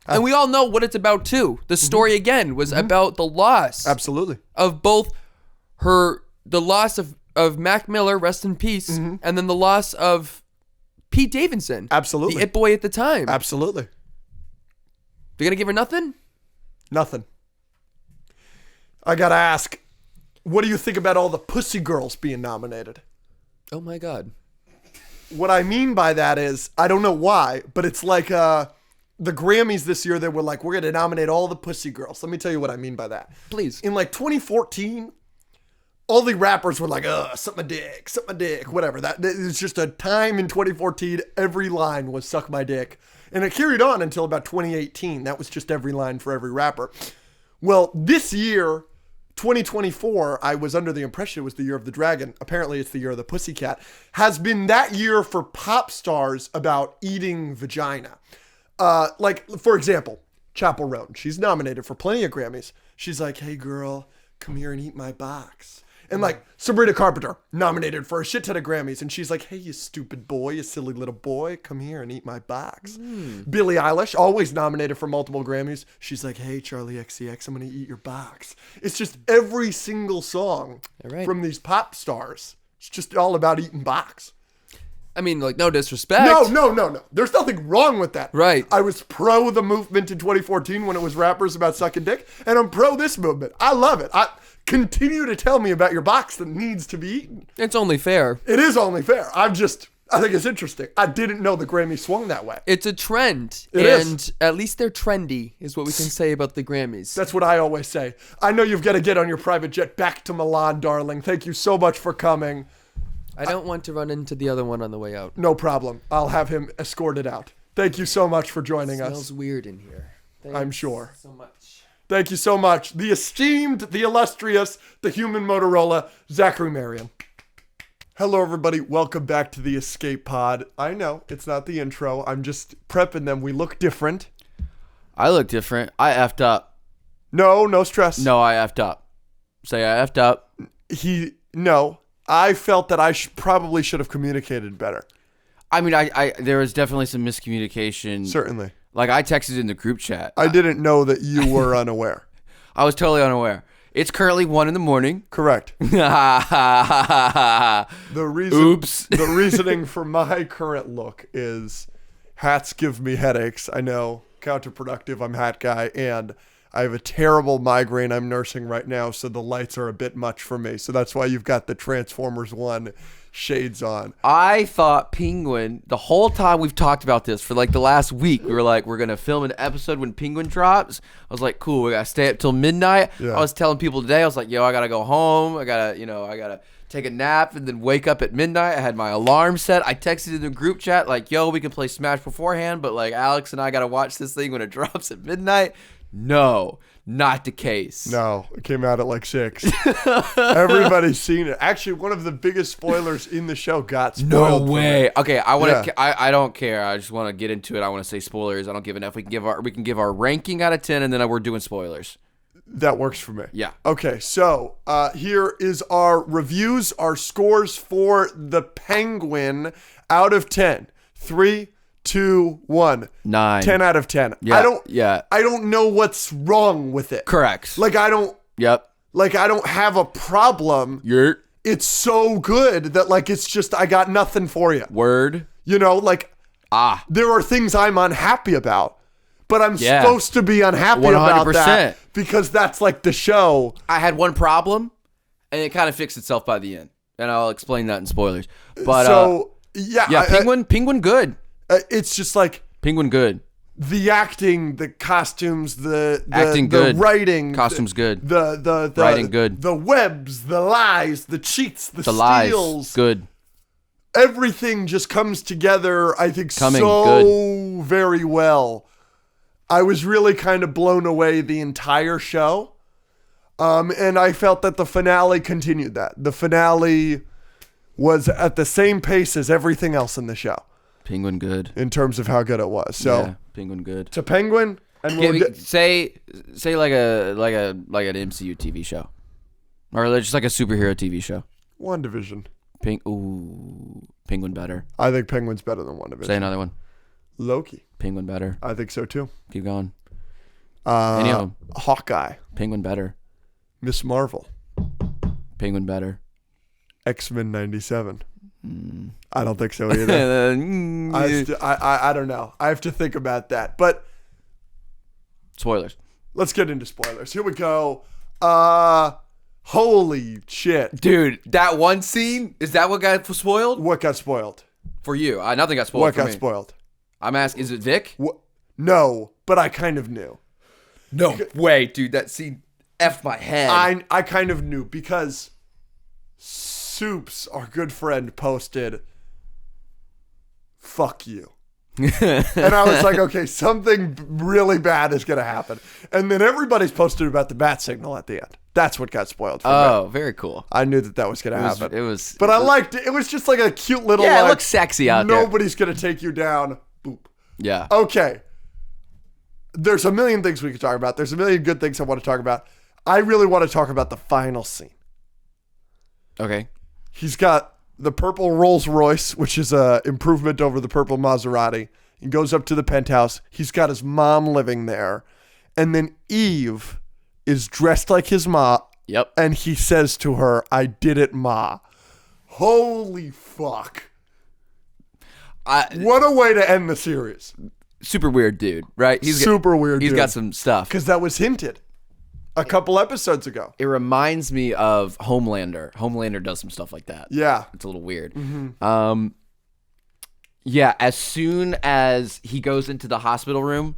Speaker 3: And we all know what it's about too. The story again was about the loss.
Speaker 2: Absolutely.
Speaker 3: Of both the loss of Mac Miller, rest in peace, and then the loss of Pete Davidson.
Speaker 2: Absolutely.
Speaker 3: The it boy at the time.
Speaker 2: Absolutely.
Speaker 3: They're going to give her nothing?
Speaker 2: Nothing. I got to ask, what do you think about all the Pussy Girls being nominated?
Speaker 3: Oh my God.
Speaker 2: What I mean by that is, I don't know why, but it's like the Grammys this year, they were like, we're going to nominate all the Pussy Girls. Let me tell you what I mean by that.
Speaker 3: Please.
Speaker 2: In like 2014, all the rappers were like, suck my dick, whatever. It's just a time in 2014, every line was suck my dick. And it carried on until about 2018. That was just every line for every rapper. Well, this year, 2024, I was under the impression it was the year of the dragon. Apparently, it's the year of the pussycat. Has been that year for pop stars about eating vagina. Like, for example, Chappell Roan. She's nominated for plenty of Grammys. She's like, hey, girl, come here and eat my box. And like Sabrina Carpenter, nominated for a shit ton of Grammys. And she's like, hey, you stupid boy, you silly little boy, come here and eat my box. Billie Eilish, always nominated for multiple Grammys. She's like, hey, Charlie XCX, I'm going to eat your box. It's just every single song from these pop stars. It's just all about eating box.
Speaker 3: I mean, like, no disrespect.
Speaker 2: No. There's nothing wrong with that.
Speaker 3: Right.
Speaker 2: I was pro the movement in 2014 when it was rappers about sucking dick, and I'm pro this movement. I love it. Continue to tell me about your box that needs to be eaten.
Speaker 3: It's only fair.
Speaker 2: It is only fair. I think it's interesting. I didn't know the Grammy swung that way.
Speaker 3: It's a trend.
Speaker 2: It is.
Speaker 3: At least they're trendy, is what we can say about the Grammys.
Speaker 2: That's what I always say. I know you've got to get on your private jet back to Milan, darling. Thank you so much for coming.
Speaker 3: I don't want to run into the other one on the way out.
Speaker 2: No problem. I'll have him escorted out. Thank you so much for joining us.
Speaker 3: It smells weird in here. Thanks
Speaker 2: I'm sure.
Speaker 3: so much.
Speaker 2: Thank you so much. The esteemed, the illustrious, the human Motorola, Zachary Marion. Hello, everybody. Welcome back to the Escape Pod. I know, it's not the intro. I'm just prepping them. We look different.
Speaker 1: I look different. I effed up.
Speaker 2: No stress.
Speaker 1: No, I effed up. Say I effed up.
Speaker 2: No. I felt that I probably should have communicated better.
Speaker 1: I mean, I there was definitely some miscommunication.
Speaker 2: Certainly.
Speaker 1: Like, I texted in the group chat.
Speaker 2: I didn't know that you were unaware.
Speaker 1: I was totally unaware. It's currently 1 a.m.
Speaker 2: Correct.
Speaker 1: Oops.
Speaker 2: The reasoning for my current look is hats give me headaches. I know, counterproductive. I'm hat guy, and I have a terrible migraine I'm nursing right now, so the lights are a bit much for me. So that's why you've got the Transformers 1 shades on.
Speaker 1: I thought Penguin, the whole time we've talked about this for like the last week, we were like, we're going to film an episode when Penguin drops. I was like, cool, we got to stay up till midnight.
Speaker 2: Yeah.
Speaker 1: I was telling people today, I was like, yo, I got to go home. I got to take a nap and then wake up at midnight. I had my alarm set. I texted in the group chat like, yo, we can play Smash beforehand, but like Alex and I got to watch this thing when it drops at midnight. No, not the case.
Speaker 2: No, it came out at like 6. Everybody's seen it. Actually, one of the biggest spoilers in the show got spoiled.
Speaker 1: No way. Okay, I want to.
Speaker 2: Yeah.
Speaker 1: I don't care. I just want to get into it. I want to say spoilers. I don't give enough. We can give our ranking out of 10, and then we're doing spoilers.
Speaker 2: That works for me.
Speaker 1: Yeah.
Speaker 2: Okay, so here is our reviews, our scores for the Penguin out of 10. 3, 2, 1.
Speaker 1: 9.
Speaker 2: 10 out of 10.
Speaker 1: Yeah.
Speaker 2: I don't know what's wrong with it.
Speaker 1: Correct.
Speaker 2: Like I don't have a problem. It's so good that like it's just I got nothing for you.
Speaker 1: Word.
Speaker 2: You know, like there are things I'm unhappy about, but I'm
Speaker 1: Yeah.
Speaker 2: supposed to be unhappy about
Speaker 1: 100%.
Speaker 2: that because that's like the show.
Speaker 1: I had one problem, and it kind of fixed itself by the end, and I'll explain that in spoilers. But
Speaker 2: So yeah,
Speaker 1: Penguin good.
Speaker 2: It's just like
Speaker 1: Penguin good.
Speaker 2: the acting, the costumes, the
Speaker 1: Acting
Speaker 2: the
Speaker 1: good.
Speaker 2: writing,
Speaker 1: Costumes good.
Speaker 2: the
Speaker 1: Writing good.
Speaker 2: the webs, the lies, the cheats, the
Speaker 1: Lies
Speaker 2: steals,
Speaker 1: good.
Speaker 2: everything just comes together. I think
Speaker 1: Coming
Speaker 2: so
Speaker 1: good.
Speaker 2: very well. I was really kind of blown away the entire show, and I felt that the finale continued that. The finale was at the same pace as everything else in the show.
Speaker 1: Penguin good.
Speaker 2: In terms of how good it was. So
Speaker 1: Yeah, Penguin good.
Speaker 2: to Penguin, and
Speaker 1: Say like an MCU TV show, or just like a superhero TV show.
Speaker 2: WandaVision.
Speaker 1: Penguin better.
Speaker 2: I think Penguin's better than WandaVision.
Speaker 1: Say another one.
Speaker 2: Loki.
Speaker 1: Penguin better.
Speaker 2: I think so too.
Speaker 1: Keep going. Any of them.
Speaker 2: Hawkeye.
Speaker 1: Penguin better.
Speaker 2: Miss Marvel.
Speaker 1: Penguin better.
Speaker 2: X-Men 97. I don't think so either. I don't know. I have to think about that. But
Speaker 1: Spoilers.
Speaker 2: let's get into spoilers. Here we go. Holy shit.
Speaker 1: Dude, that one scene, is that what got spoiled?
Speaker 2: What got spoiled?
Speaker 1: For you. Nothing got spoiled
Speaker 2: What
Speaker 1: for
Speaker 2: got
Speaker 1: me.
Speaker 2: spoiled?
Speaker 1: I'm asking, is it Vic?
Speaker 2: No, but I kind of knew.
Speaker 1: No way, dude. That scene effed my head.
Speaker 2: I kind of knew because Soups, our good friend, posted, "Fuck you." And I was like, okay, something really bad is going to happen. And then everybody's posted about the bat signal at the end. That's what got spoiled for me.
Speaker 1: Oh, very cool.
Speaker 2: I knew that was going to happen. But
Speaker 1: I
Speaker 2: I liked it. It was just like a cute little,
Speaker 1: Yeah, it
Speaker 2: like,
Speaker 1: looks sexy out there.
Speaker 2: nobody's going to take you down. Boop.
Speaker 1: Yeah.
Speaker 2: Okay. There's a million things we could talk about. There's a million good things I want to talk about. I really want to talk about the final scene.
Speaker 1: Okay.
Speaker 2: He's got the purple Rolls Royce, which is a improvement over the purple Maserati. He goes up to the penthouse. He's got his mom living there. And then Eve is dressed like his ma.
Speaker 1: Yep.
Speaker 2: And he says to her, "I did it, ma." Holy fuck. What a way to end the series.
Speaker 1: Super weird dude, right?
Speaker 2: Super weird
Speaker 1: He's
Speaker 2: dude.
Speaker 1: got some stuff.
Speaker 2: Because that was hinted a couple episodes ago.
Speaker 1: It reminds me of Homelander. Homelander does some stuff like that.
Speaker 2: Yeah.
Speaker 1: It's a little weird. Yeah, as soon as he goes into the hospital room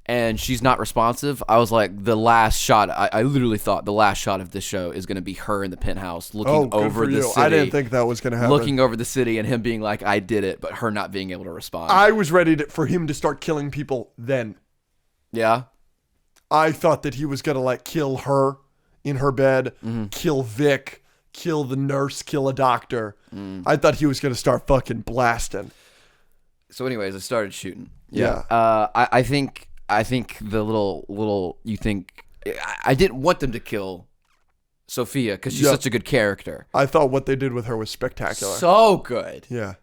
Speaker 1: and she's not responsive, I was like, the last shot, I literally thought the last shot of this show is going to be her in the penthouse looking
Speaker 2: Good
Speaker 1: over
Speaker 2: for
Speaker 1: the
Speaker 2: you.
Speaker 1: city.
Speaker 2: I didn't think that was going to happen.
Speaker 1: Looking over the city and him being like, I did it, but her not being able to respond.
Speaker 2: I was ready for him to start killing people then.
Speaker 1: Yeah?
Speaker 2: I thought that he was going to like kill her in her bed, kill Vic, kill the nurse, kill a doctor. I thought he was going to start fucking blasting.
Speaker 1: So anyways, I started shooting.
Speaker 2: Yeah.
Speaker 1: I think the little you think I didn't want them to kill Sophia because she's such a good character.
Speaker 2: I thought what they did with her was spectacular.
Speaker 1: So good.
Speaker 2: Yeah.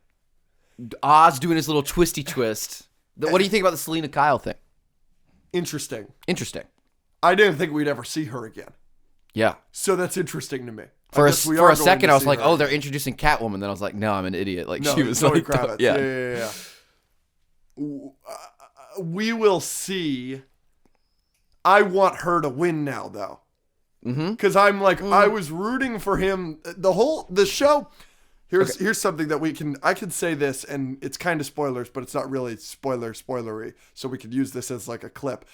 Speaker 1: Oz doing his little twisty twist. What do you think about the Selena Kyle thing?
Speaker 2: Interesting. I didn't think we'd ever see her again.
Speaker 1: Yeah.
Speaker 2: So that's interesting to me.
Speaker 1: For
Speaker 2: I
Speaker 1: a
Speaker 2: guess we are going
Speaker 1: second,
Speaker 2: to
Speaker 1: I was
Speaker 2: see
Speaker 1: like,
Speaker 2: her
Speaker 1: "Oh,
Speaker 2: again.
Speaker 1: they're introducing Catwoman." Then I was like, "No, I'm an idiot." Like
Speaker 2: No,
Speaker 1: she was
Speaker 2: Zoe
Speaker 1: like,
Speaker 2: Kravitz.
Speaker 1: yeah.
Speaker 2: We will see. I want her to win now, though. Because I'm like, I was rooting for him. The show. Here's something that I can say this, and it's kind of spoilers, but it's not really spoilery. So we could use this as like a clip.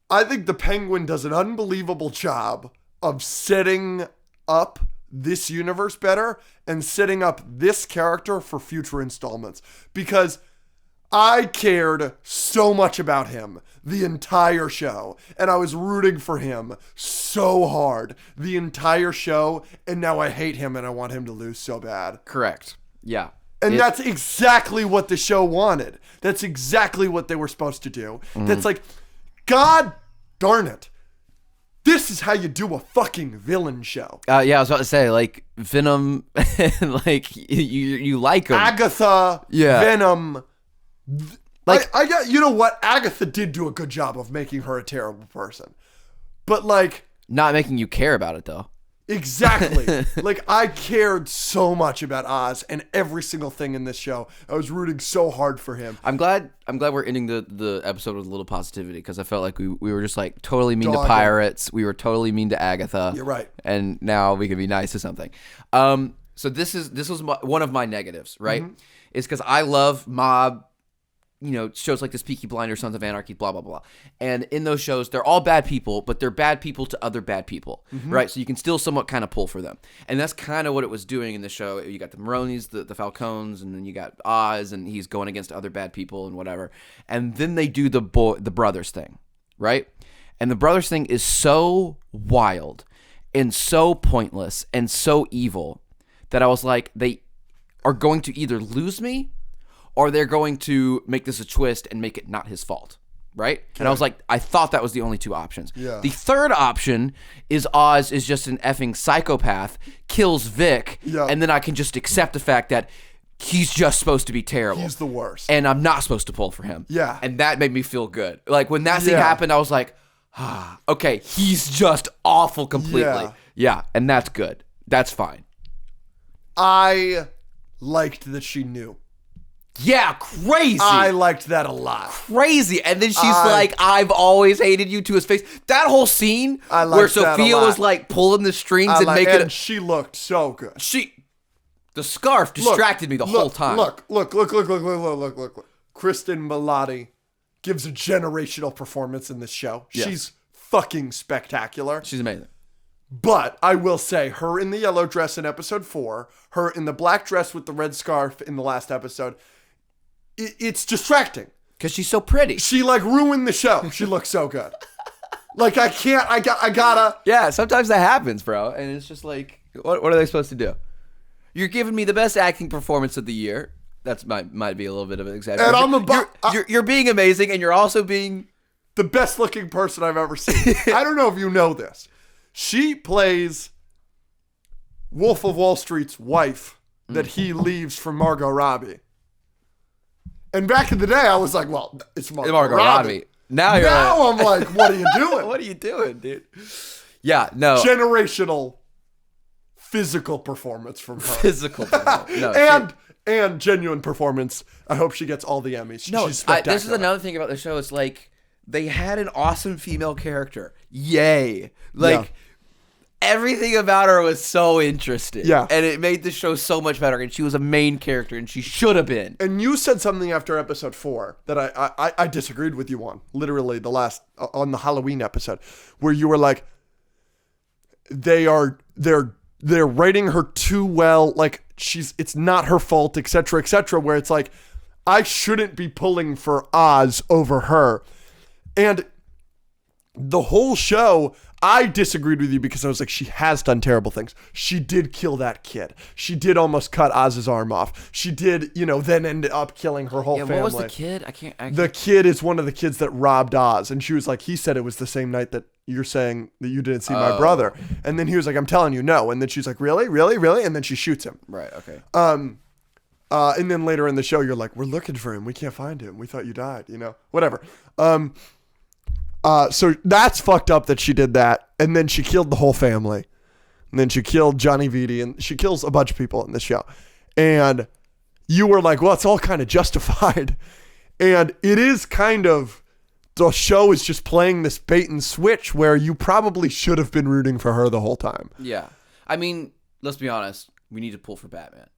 Speaker 2: I think the Penguin does an unbelievable job of setting up this universe better and setting up this character for future installments, because I cared so much about him the entire show, and I was rooting for him so hard the entire show, and now I hate him and I want him to lose so bad.
Speaker 1: Correct. Yeah.
Speaker 2: And that's exactly what the show wanted. That's exactly what they were supposed to do. That's like, God darn it. This is how you do a fucking villain show.
Speaker 1: Yeah, I was about to say, like, Venom, like, you like him.
Speaker 2: Agatha,
Speaker 1: Yeah.
Speaker 2: Venom.
Speaker 1: Like,
Speaker 2: I got, you know what? Agatha did do a good job of making her a terrible person. But, like...
Speaker 1: Not making you care about it, though.
Speaker 2: Exactly. Like, I cared so much about Oz and every single thing in this show. I was rooting so hard for him.
Speaker 1: I'm glad we're ending the episode with a little positivity, because I felt like we were just like totally mean to
Speaker 2: Dogging.
Speaker 1: pirates. We were totally mean to Agatha.
Speaker 2: You're right.
Speaker 1: And now we can be nice to something. So this was one of my negatives, right? Is because I love mob, shows like this, Peaky Blinders, Sons of Anarchy, blah, blah, blah. And in those shows, they're all bad people, but they're bad people to other bad people, right? So you can still somewhat kind of pull for them. And that's kind of what it was doing in the show. You got the Maronis, the Falcones, and then you got Oz, and he's going against other bad people and whatever. And then they do the brothers thing, right? And the brothers thing is so wild and so pointless and so evil that I was like, they are going to either lose me or they're going to make this a twist and make it not his fault, right? Okay. And I was like, I thought that was the only two options.
Speaker 2: Yeah.
Speaker 1: The third option is Oz is just an effing psychopath, kills Vic, and then I can just accept the fact that he's just supposed to be terrible.
Speaker 2: He's the worst.
Speaker 1: And I'm not supposed to pull for him.
Speaker 2: Yeah.
Speaker 1: And that made me feel good. Like, when that scene happened, I was like, okay, he's just awful completely. Yeah, and that's good. That's fine.
Speaker 2: I liked that she knew.
Speaker 1: Yeah, crazy.
Speaker 2: I liked that a lot.
Speaker 1: Crazy. And then she's like, I've always hated you, to his face. That whole scene where Sophia was like pulling the strings and making
Speaker 2: and she looked so good.
Speaker 1: The scarf distracted me the whole time.
Speaker 2: Look. Kristen Milotti gives a generational performance in this show.
Speaker 1: Yes.
Speaker 2: She's fucking spectacular.
Speaker 1: She's amazing.
Speaker 2: But I will say, her in the yellow dress in episode 4, her in the black dress with the red scarf in the last episode, it's distracting.
Speaker 1: Because she's so pretty.
Speaker 2: She like ruined the show. She looks so good. Like, I gotta.
Speaker 1: Yeah, sometimes that happens, bro. And it's just like, what are they supposed to do? You're giving me the best acting performance of the year. That's might be a little bit of an exaggeration. And you're being amazing, and you're also being
Speaker 2: the best looking person I've ever seen. I don't know if you know this. She plays Wolf of Wall Street's wife that he leaves for Margot Robbie. And back in the day, I was like, well, it's Margot Robbie.
Speaker 1: Now
Speaker 2: I'm like, what are you doing?
Speaker 1: What are you doing, dude? Yeah, no.
Speaker 2: Generational physical performance from her.
Speaker 1: Physical performance. No,
Speaker 2: and genuine performance. I hope she gets all the Emmys. She's spectacular.
Speaker 1: This is another thing about the show. It's like, they had an awesome female character. Yay. Like, everything about her was so interesting.
Speaker 2: Yeah.
Speaker 1: And it made the show so much better. And she was a main character, and she should have been.
Speaker 2: And you said something after episode 4 that I disagreed with you on. Literally on the Halloween episode, where you were like, they're writing her too well. Like, it's not her fault, etc., etc., where it's like, I shouldn't be pulling for Oz over her. And the whole show, I disagreed with you because I was like, she has done terrible things. She did kill that kid. She did almost cut Oz's arm off. She did, then end up killing her whole family.
Speaker 1: What was the kid? I can't.
Speaker 2: The kid is one of the kids that robbed Oz. And she was like, he said it was the same night that you're saying that you didn't see my brother. And then he was like, I'm telling you, no. And then she's like, really? Really? Really? And then she shoots him.
Speaker 1: Right, okay.
Speaker 2: And then later in the show, you're like, we're looking for him. We can't find him. We thought you died, whatever. So that's fucked up that she did that. And then she killed the whole family. And then she killed Johnny Vitti. And she kills a bunch of people in the show. And you were like, well, it's all kind of justified. And it is kind of the show is just playing this bait and switch where you probably should have been rooting for her the whole time.
Speaker 1: Yeah. I mean, let's be honest. We need to pull for Batman.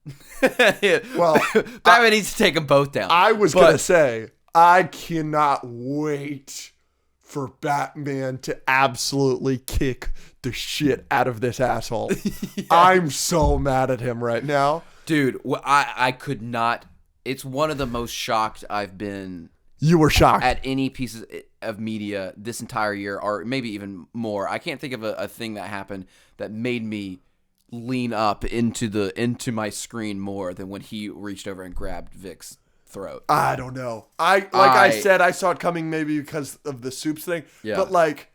Speaker 2: Well,
Speaker 1: Batman needs to take them both down.
Speaker 2: I was going to say, I cannot wait for Batman to absolutely kick the shit out of this asshole. Yeah. I'm so mad at him right now.
Speaker 1: Dude, I could not. It's one of the most shocked I've been.
Speaker 2: You were shocked
Speaker 1: at any piece of media this entire year, or maybe even more. I can't think of a thing that happened that made me lean up into my screen more than when he reached over and grabbed Vic's throat.
Speaker 2: I don't know. I said, I saw it coming maybe because of the soups thing.
Speaker 1: Yeah.
Speaker 2: But like,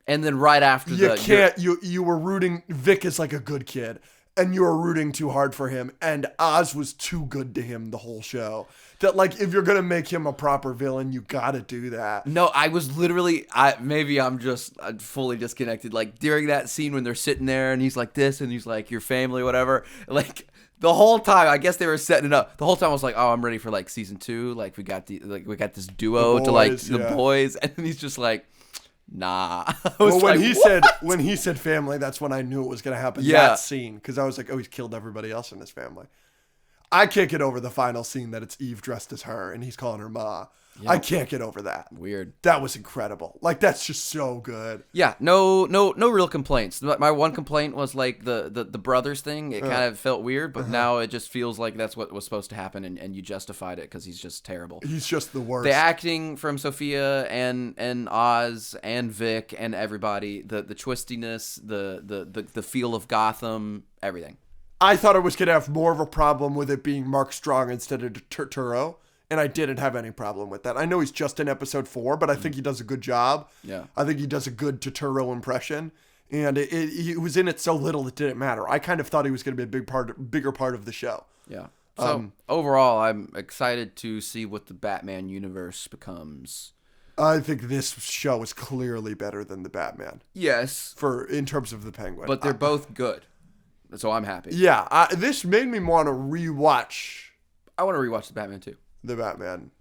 Speaker 1: and then right after
Speaker 2: you were rooting. Vic is like a good kid, and you were rooting too hard for him. And Oz was too good to him the whole show. That like, if you're gonna make him a proper villain, you gotta do that.
Speaker 1: No, I was literally. Maybe I'm just fully disconnected. Like during that scene when they're sitting there and he's like this and he's like your family, whatever. Like the whole time, I guess they were setting it up. The whole time I was like, oh, I'm ready for like season 2. Like we got this duo to like the boys, and then he's just like, nah.
Speaker 2: Well, when he said family, that's when I knew it was gonna happen.
Speaker 1: Yeah.
Speaker 2: That scene, because I was like, oh, he's killed everybody else in his family. I can't get over the final scene that it's Eve dressed as her and he's calling her Ma. Yep. I can't get over that.
Speaker 1: Weird.
Speaker 2: That was incredible. Like that's just so good.
Speaker 1: Yeah, no real complaints. My one complaint was like the brothers thing. It kind of felt weird, but now it just feels like that's what was supposed to happen, and you justified it because he's just terrible.
Speaker 2: He's just the worst.
Speaker 1: The acting from Sophia and Oz and Vic and everybody, the twistiness, the feel of Gotham, everything.
Speaker 2: I thought I was going to have more of a problem with it being Mark Strong instead of Turturro, and I didn't have any problem with that. I know he's just in episode 4, but I think he does a good job.
Speaker 1: Yeah.
Speaker 2: I think he does a good Turturro impression, and he was in it so little it didn't matter. I kind of thought he was going to be a bigger part of the show.
Speaker 1: Yeah. So overall, I'm excited to see what the Batman universe becomes.
Speaker 2: I think this show is clearly better than the Batman.
Speaker 1: Yes.
Speaker 2: In terms of the Penguin.
Speaker 1: But they're both good. So I'm happy.
Speaker 2: Yeah, this made me want to rewatch.
Speaker 1: I want to rewatch the Batman too.
Speaker 2: The Batman.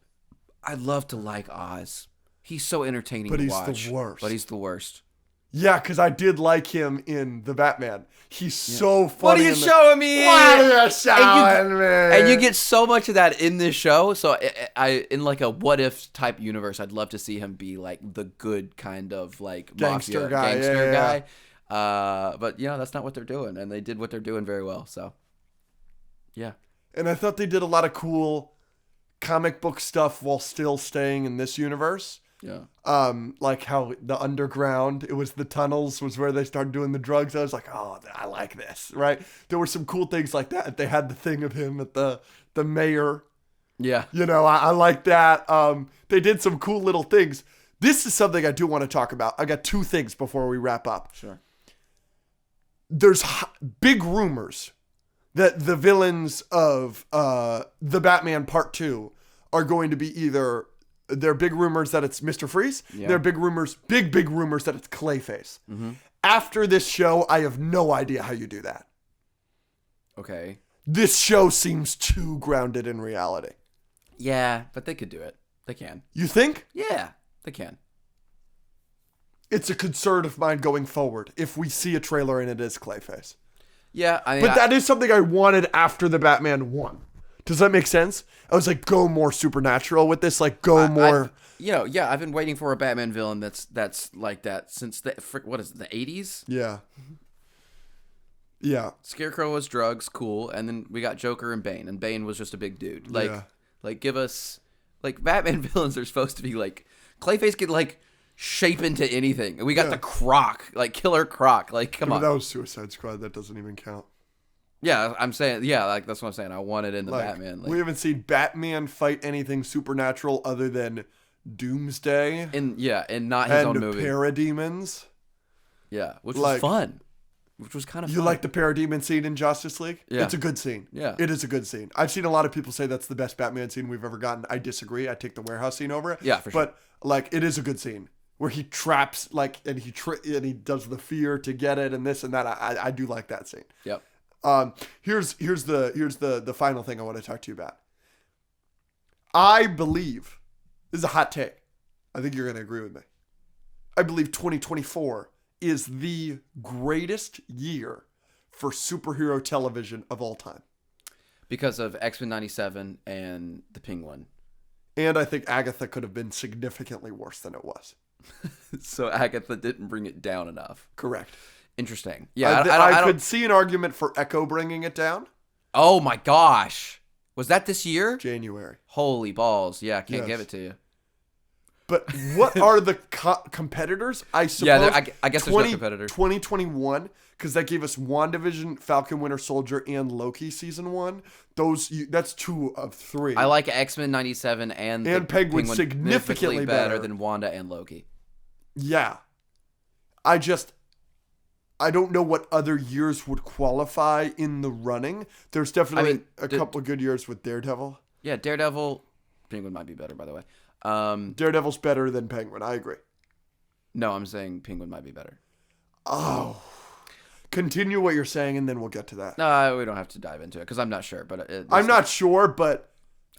Speaker 1: I'd love to like Oz. He's so entertaining to watch.
Speaker 2: But he's the worst.
Speaker 1: But he's the worst.
Speaker 2: Yeah, because I did like him in the Batman. He's so funny.
Speaker 1: What are you showing me?
Speaker 2: What are you showing me?
Speaker 1: And you get so much of that in this show. So I in like a what if type universe, I'd love to see him be like the good kind of like
Speaker 2: gangster
Speaker 1: mafia,
Speaker 2: guy.
Speaker 1: But that's not what they're doing, and they did what they're doing very well. So, yeah.
Speaker 2: And I thought they did a lot of cool comic book stuff while still staying in this universe.
Speaker 1: Yeah.
Speaker 2: Like how the underground, it was the tunnels was where they started doing the drugs. I was like, oh, I like this, right? There were some cool things like that. They had the thing of him at the mayor.
Speaker 1: Yeah.
Speaker 2: I like that. They did some cool little things. This is something I do want to talk about. I got 2 things before we wrap up.
Speaker 1: Sure.
Speaker 2: There's big rumors that the villains of the Batman Part 2 are going to be either, they're big rumors that it's Mr. Freeze. Yeah. They're big rumors that it's Clayface. Mm-hmm. After this show, I have no idea how you do that.
Speaker 1: Okay.
Speaker 2: This show seems too grounded in reality.
Speaker 1: Yeah, but they could do it. They can.
Speaker 2: You think?
Speaker 1: Yeah, they can.
Speaker 2: It's a concern of mine going forward if we see a trailer and it is Clayface.
Speaker 1: Yeah,
Speaker 2: but that is something I wanted after the Batman 1. Does that make sense? I was like, go more supernatural with this. Like, more.
Speaker 1: I've been waiting for a Batman villain that's like that since the 80s?
Speaker 2: Yeah. Yeah.
Speaker 1: Scarecrow was drugs, cool, and then we got Joker and Bane was just a big dude. Like give us like Batman villains are supposed to be like Clayface could like shape into anything. We got the Croc, like Killer Croc. Like, come on.
Speaker 2: That was Suicide Squad. That doesn't even count.
Speaker 1: Yeah, I'm saying, like that's what I'm saying. I want it in the Batman.
Speaker 2: We haven't seen Batman fight anything supernatural other than Doomsday.
Speaker 1: And not his own movie.
Speaker 2: And parademons.
Speaker 1: Yeah, which was fun. Which was kind of fun.
Speaker 2: You like the parademon scene in Justice League?
Speaker 1: Yeah.
Speaker 2: It's a good scene.
Speaker 1: Yeah.
Speaker 2: It is a good scene. I've seen a lot of people say that's the best Batman scene we've ever gotten. I disagree. I take the warehouse scene over it.
Speaker 1: Yeah, for sure.
Speaker 2: But it is a good scene. Where he traps and he does the fear to get it and this and that. I do like that scene.
Speaker 1: Yep.
Speaker 2: Here's the final thing I want to talk to you about. I believe, this is a hot take, I think you're going to agree with me. I believe 2024 is the greatest year for superhero television of all time.
Speaker 1: Because of X-Men 97 and The Penguin.
Speaker 2: And I think Agatha could have been significantly worse than it was.
Speaker 1: So Agatha didn't bring it down enough.
Speaker 2: Correct.
Speaker 1: Interesting. Yeah,
Speaker 2: I could see an argument for Echo bringing it down.
Speaker 1: Oh my gosh. Was that this year?
Speaker 2: January.
Speaker 1: Holy balls. Yeah, I can't
Speaker 2: Yes.
Speaker 1: give it to you.
Speaker 2: But what are the competitors? I suppose.
Speaker 1: Yeah, I guess there's no competitors.
Speaker 2: 2021, because that gave us WandaVision, Falcon Winter Soldier, and Loki season 1. That's 2 of 3.
Speaker 1: I like X-Men 97 and the
Speaker 2: Penguin significantly better
Speaker 1: than Wanda and Loki.
Speaker 2: Yeah. I don't know what other years would qualify in the running. There's definitely a couple of good years with Daredevil.
Speaker 1: Yeah, Daredevil. Penguin might be better, by the way.
Speaker 2: Daredevil's better than Penguin. I agree.
Speaker 1: No, I'm saying Penguin might be better.
Speaker 2: Oh. Continue what you're saying, and then we'll get to that.
Speaker 1: No, we don't have to dive into it, because I'm not sure. But
Speaker 2: I'm not sure, but...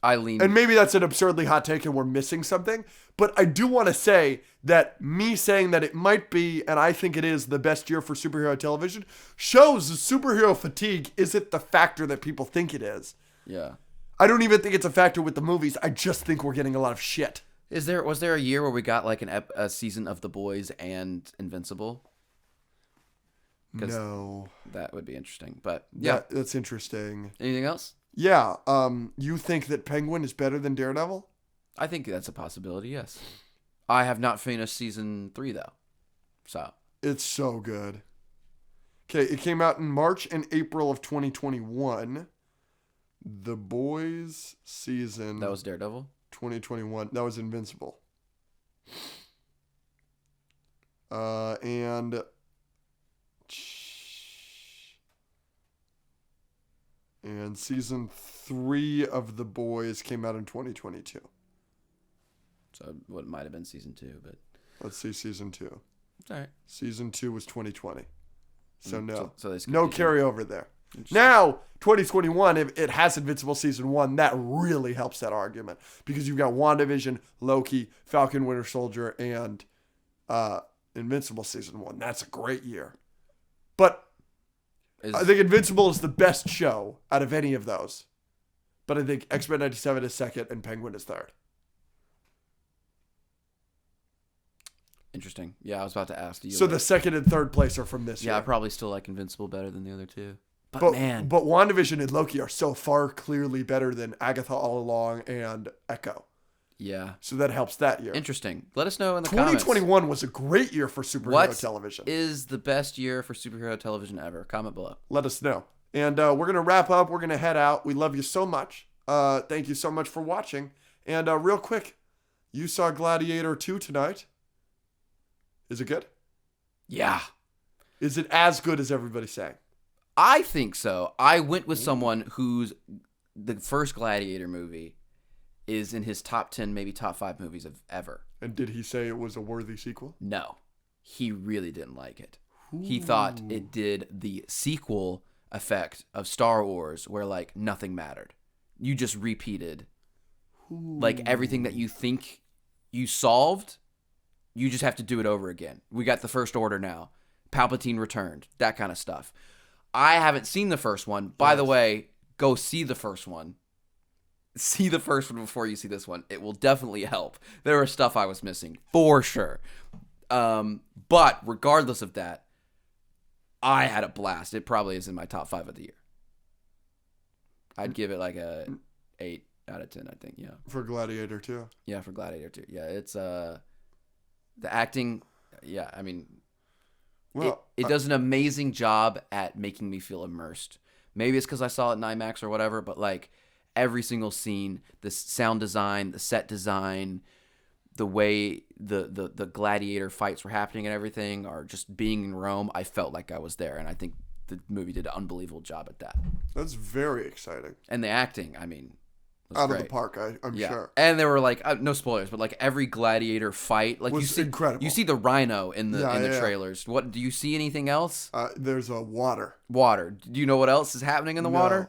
Speaker 1: I lean...
Speaker 2: And maybe that's an absurdly hot take and we're missing something. But I do want to say that me saying that it might be, and I think it is, the best year for superhero television, shows the superhero fatigue isn't the factor that people think it is.
Speaker 1: Yeah.
Speaker 2: I don't even think it's a factor with the movies. I just think we're getting a lot of shit.
Speaker 1: Was there a year where we got like a season of The Boys and Invincible?
Speaker 2: No.
Speaker 1: That would be interesting. But yeah.
Speaker 2: That's interesting.
Speaker 1: Anything else?
Speaker 2: Yeah. You think that Penguin is better than Daredevil?
Speaker 1: I think that's a possibility, yes. I have not finished season 3 though. So
Speaker 2: it's so good. Okay, it came out in March and April of 2021. The Boys season.
Speaker 1: That was Daredevil?
Speaker 2: 2021. That was Invincible. And season 3 of The Boys came out in 2022.
Speaker 1: So what might have been season 2, but
Speaker 2: let's see season 2.
Speaker 1: All right.
Speaker 2: Season 2 was 2020. So no.
Speaker 1: So
Speaker 2: no carryover there. Now, 2021, if it has Invincible season 1, that really helps that argument because you've got WandaVision, Loki, Falcon Winter Soldier, and Invincible season 1. That's a great year. But I think Invincible is the best show out of any of those. But I think X-Men 97 is second and Penguin is third.
Speaker 1: Interesting. Yeah, I was about to ask you.
Speaker 2: So the second and third place are from this year.
Speaker 1: Yeah, I probably still like Invincible better than the other two. But man.
Speaker 2: But WandaVision and Loki are so far clearly better than Agatha All Along and Echo.
Speaker 1: Yeah.
Speaker 2: So that helps that year.
Speaker 1: Interesting. Let us know in the comments.
Speaker 2: 2021 was a great year for superhero television.
Speaker 1: What is the best year for superhero television ever? Comment below.
Speaker 2: Let us know. And we're going to wrap up. We're going to head out. We love you so much. Thank you so much for watching. And real quick, you saw Gladiator 2 tonight. Is it good?
Speaker 1: Yeah.
Speaker 2: Is it as good as everybody's saying?
Speaker 1: I think so. I went with someone whose the first Gladiator movie is in his top 10, maybe top 5 movies of ever.
Speaker 2: And did he say it was a worthy sequel?
Speaker 1: No. He really didn't like it. Ooh. He thought it did the sequel effect of Star Wars where like nothing mattered. You just repeated like everything that you think you solved. You just have to do it over again. We got the First Order now. Palpatine returned. That kind of stuff. I haven't seen the first one. By the way, go see the first one. See the first one before you see this one. It will definitely help. There was stuff I was missing, for sure. But regardless of that, I had a blast. It probably is in my top 5 of the year. I'd give it like a 8 out of 10, I think. Yeah.
Speaker 2: For Gladiator 2?
Speaker 1: Yeah, for Gladiator 2. Yeah, it's... The acting, yeah, I mean, well, it does an amazing job at making me feel immersed. Maybe it's because I saw it in IMAX or whatever, but like every single scene, the sound design, the set design, the way the gladiator fights were happening and everything, or just being in Rome, I felt like I was there, and I think the movie did an unbelievable job at that.
Speaker 2: That's very exciting.
Speaker 1: And the acting, I mean...
Speaker 2: out of the park, I'm sure.
Speaker 1: And there were like no spoilers, but like every gladiator fight, like
Speaker 2: was incredible.
Speaker 1: You see the rhino in the trailers. What do you see? Anything else?
Speaker 2: There's a water.
Speaker 1: Water. Do you know what else is happening in the water?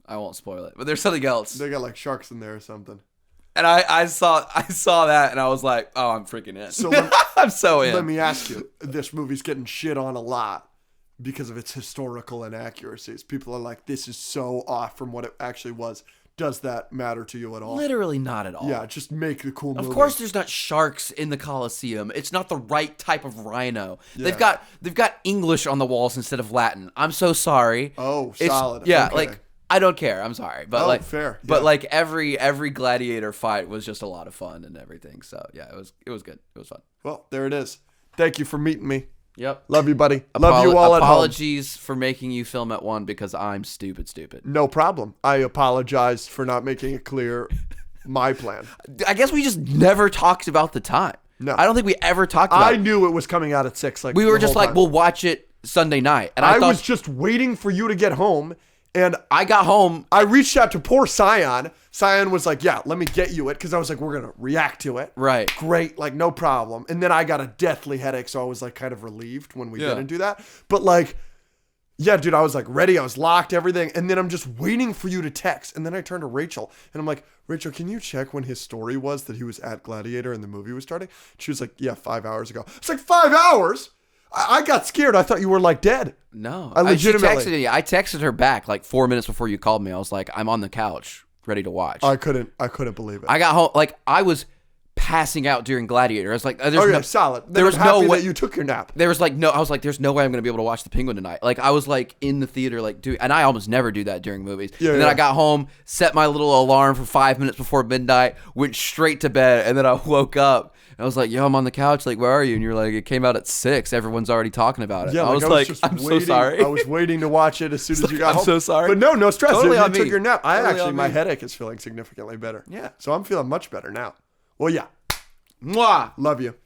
Speaker 1: I won't spoil it, but there's something else.
Speaker 2: They got like sharks in there or something.
Speaker 3: And I saw that and I was like, oh, I'm freaking in.
Speaker 2: So
Speaker 3: I'm so in.
Speaker 2: let me ask you, this movie's getting shit on a lot because of its historical inaccuracies. People are like, this is so off from what it actually was. Does that matter to you at all?
Speaker 1: Literally not at all.
Speaker 2: Yeah, just make the cool movie.
Speaker 1: Of course, there's not sharks in the Colosseum. It's not the right type of rhino.
Speaker 2: Yeah.
Speaker 1: They've got English on the walls instead of Latin. I'm so sorry.
Speaker 2: Oh, solid.
Speaker 1: Yeah,
Speaker 2: Okay.
Speaker 1: like I don't care. I'm sorry, but
Speaker 2: fair.
Speaker 1: But
Speaker 2: Yeah.
Speaker 1: like every Gladiator fight was just a lot of fun and everything. So yeah, it was good. It was fun.
Speaker 2: Well, there it is. Thank you for meeting me.
Speaker 1: Yep.
Speaker 2: Love you, buddy. Love you all at home.
Speaker 1: Apologies for making you film at 1 because I'm stupid.
Speaker 2: No problem. I apologize for not making it clear my plan.
Speaker 1: I guess we just never talked about the time.
Speaker 2: No.
Speaker 1: I don't think we ever talked about
Speaker 2: I
Speaker 1: it.
Speaker 2: knew it was coming out at 6. Like
Speaker 1: We were
Speaker 2: the
Speaker 1: just
Speaker 2: whole
Speaker 1: like,
Speaker 2: time.
Speaker 1: we'll watch it Sunday night. And
Speaker 2: I
Speaker 1: thought
Speaker 2: was just waiting for you to get home, and
Speaker 1: I got home.
Speaker 2: I reached out to poor Scion. Scion was like, yeah, let me get you it, because I was like, we're going to react to it.
Speaker 1: Right.
Speaker 2: Great, like, no problem. And then I got a deathly headache, so I was, like, kind of relieved when we
Speaker 1: Yeah.
Speaker 2: didn't do that. But, like, yeah, dude, I was, like, ready. I was locked, everything. And then I'm just waiting for you to text. And then I turned to Rachel, and I'm like, Rachel, can you check when his story was that he was at Gladiator and the movie was starting? She was like, yeah, 5 hours ago. It's like, 5 hours? I got scared. I thought you were, like, dead.
Speaker 1: No.
Speaker 2: I legitimately-
Speaker 1: She texted me. I texted her back like 4 minutes before you called me. I was like, I'm on the couch, ready to watch.
Speaker 2: I couldn't believe it.
Speaker 1: I got home. Like, I was passing out during Gladiator. I was like, there's
Speaker 2: Okay,
Speaker 1: no,
Speaker 2: solid.
Speaker 1: There was
Speaker 2: I'm
Speaker 1: no
Speaker 2: happy
Speaker 1: way.
Speaker 2: that you took your nap.
Speaker 1: There was like no. I was like, there's no way I'm gonna be able to watch The Penguin tonight. Like, I was like in the theater, like, dude, and I almost never do that during movies.
Speaker 2: Yeah,
Speaker 1: and then
Speaker 2: yeah.
Speaker 1: I got home, set my little alarm for 5 minutes before midnight, went straight to bed, and then I woke up. And I was like, yo, I'm on the couch. Like, where are you? And you're like, it came out at 6. Everyone's already talking about it.
Speaker 2: Yeah,
Speaker 1: I was like,
Speaker 2: just
Speaker 1: I'm
Speaker 2: waiting.
Speaker 1: so sorry.
Speaker 2: I was waiting to watch it as soon as you got
Speaker 1: I'm
Speaker 2: home.
Speaker 1: so sorry.
Speaker 2: But no stress.
Speaker 1: Totally
Speaker 2: you
Speaker 1: on
Speaker 2: took
Speaker 1: me.
Speaker 2: your nap.
Speaker 1: Totally on
Speaker 2: My
Speaker 1: me.
Speaker 2: headache is feeling significantly better.
Speaker 1: Yeah.
Speaker 2: So I'm feeling much better now. Well, yeah.
Speaker 1: Mwah.
Speaker 2: Love you.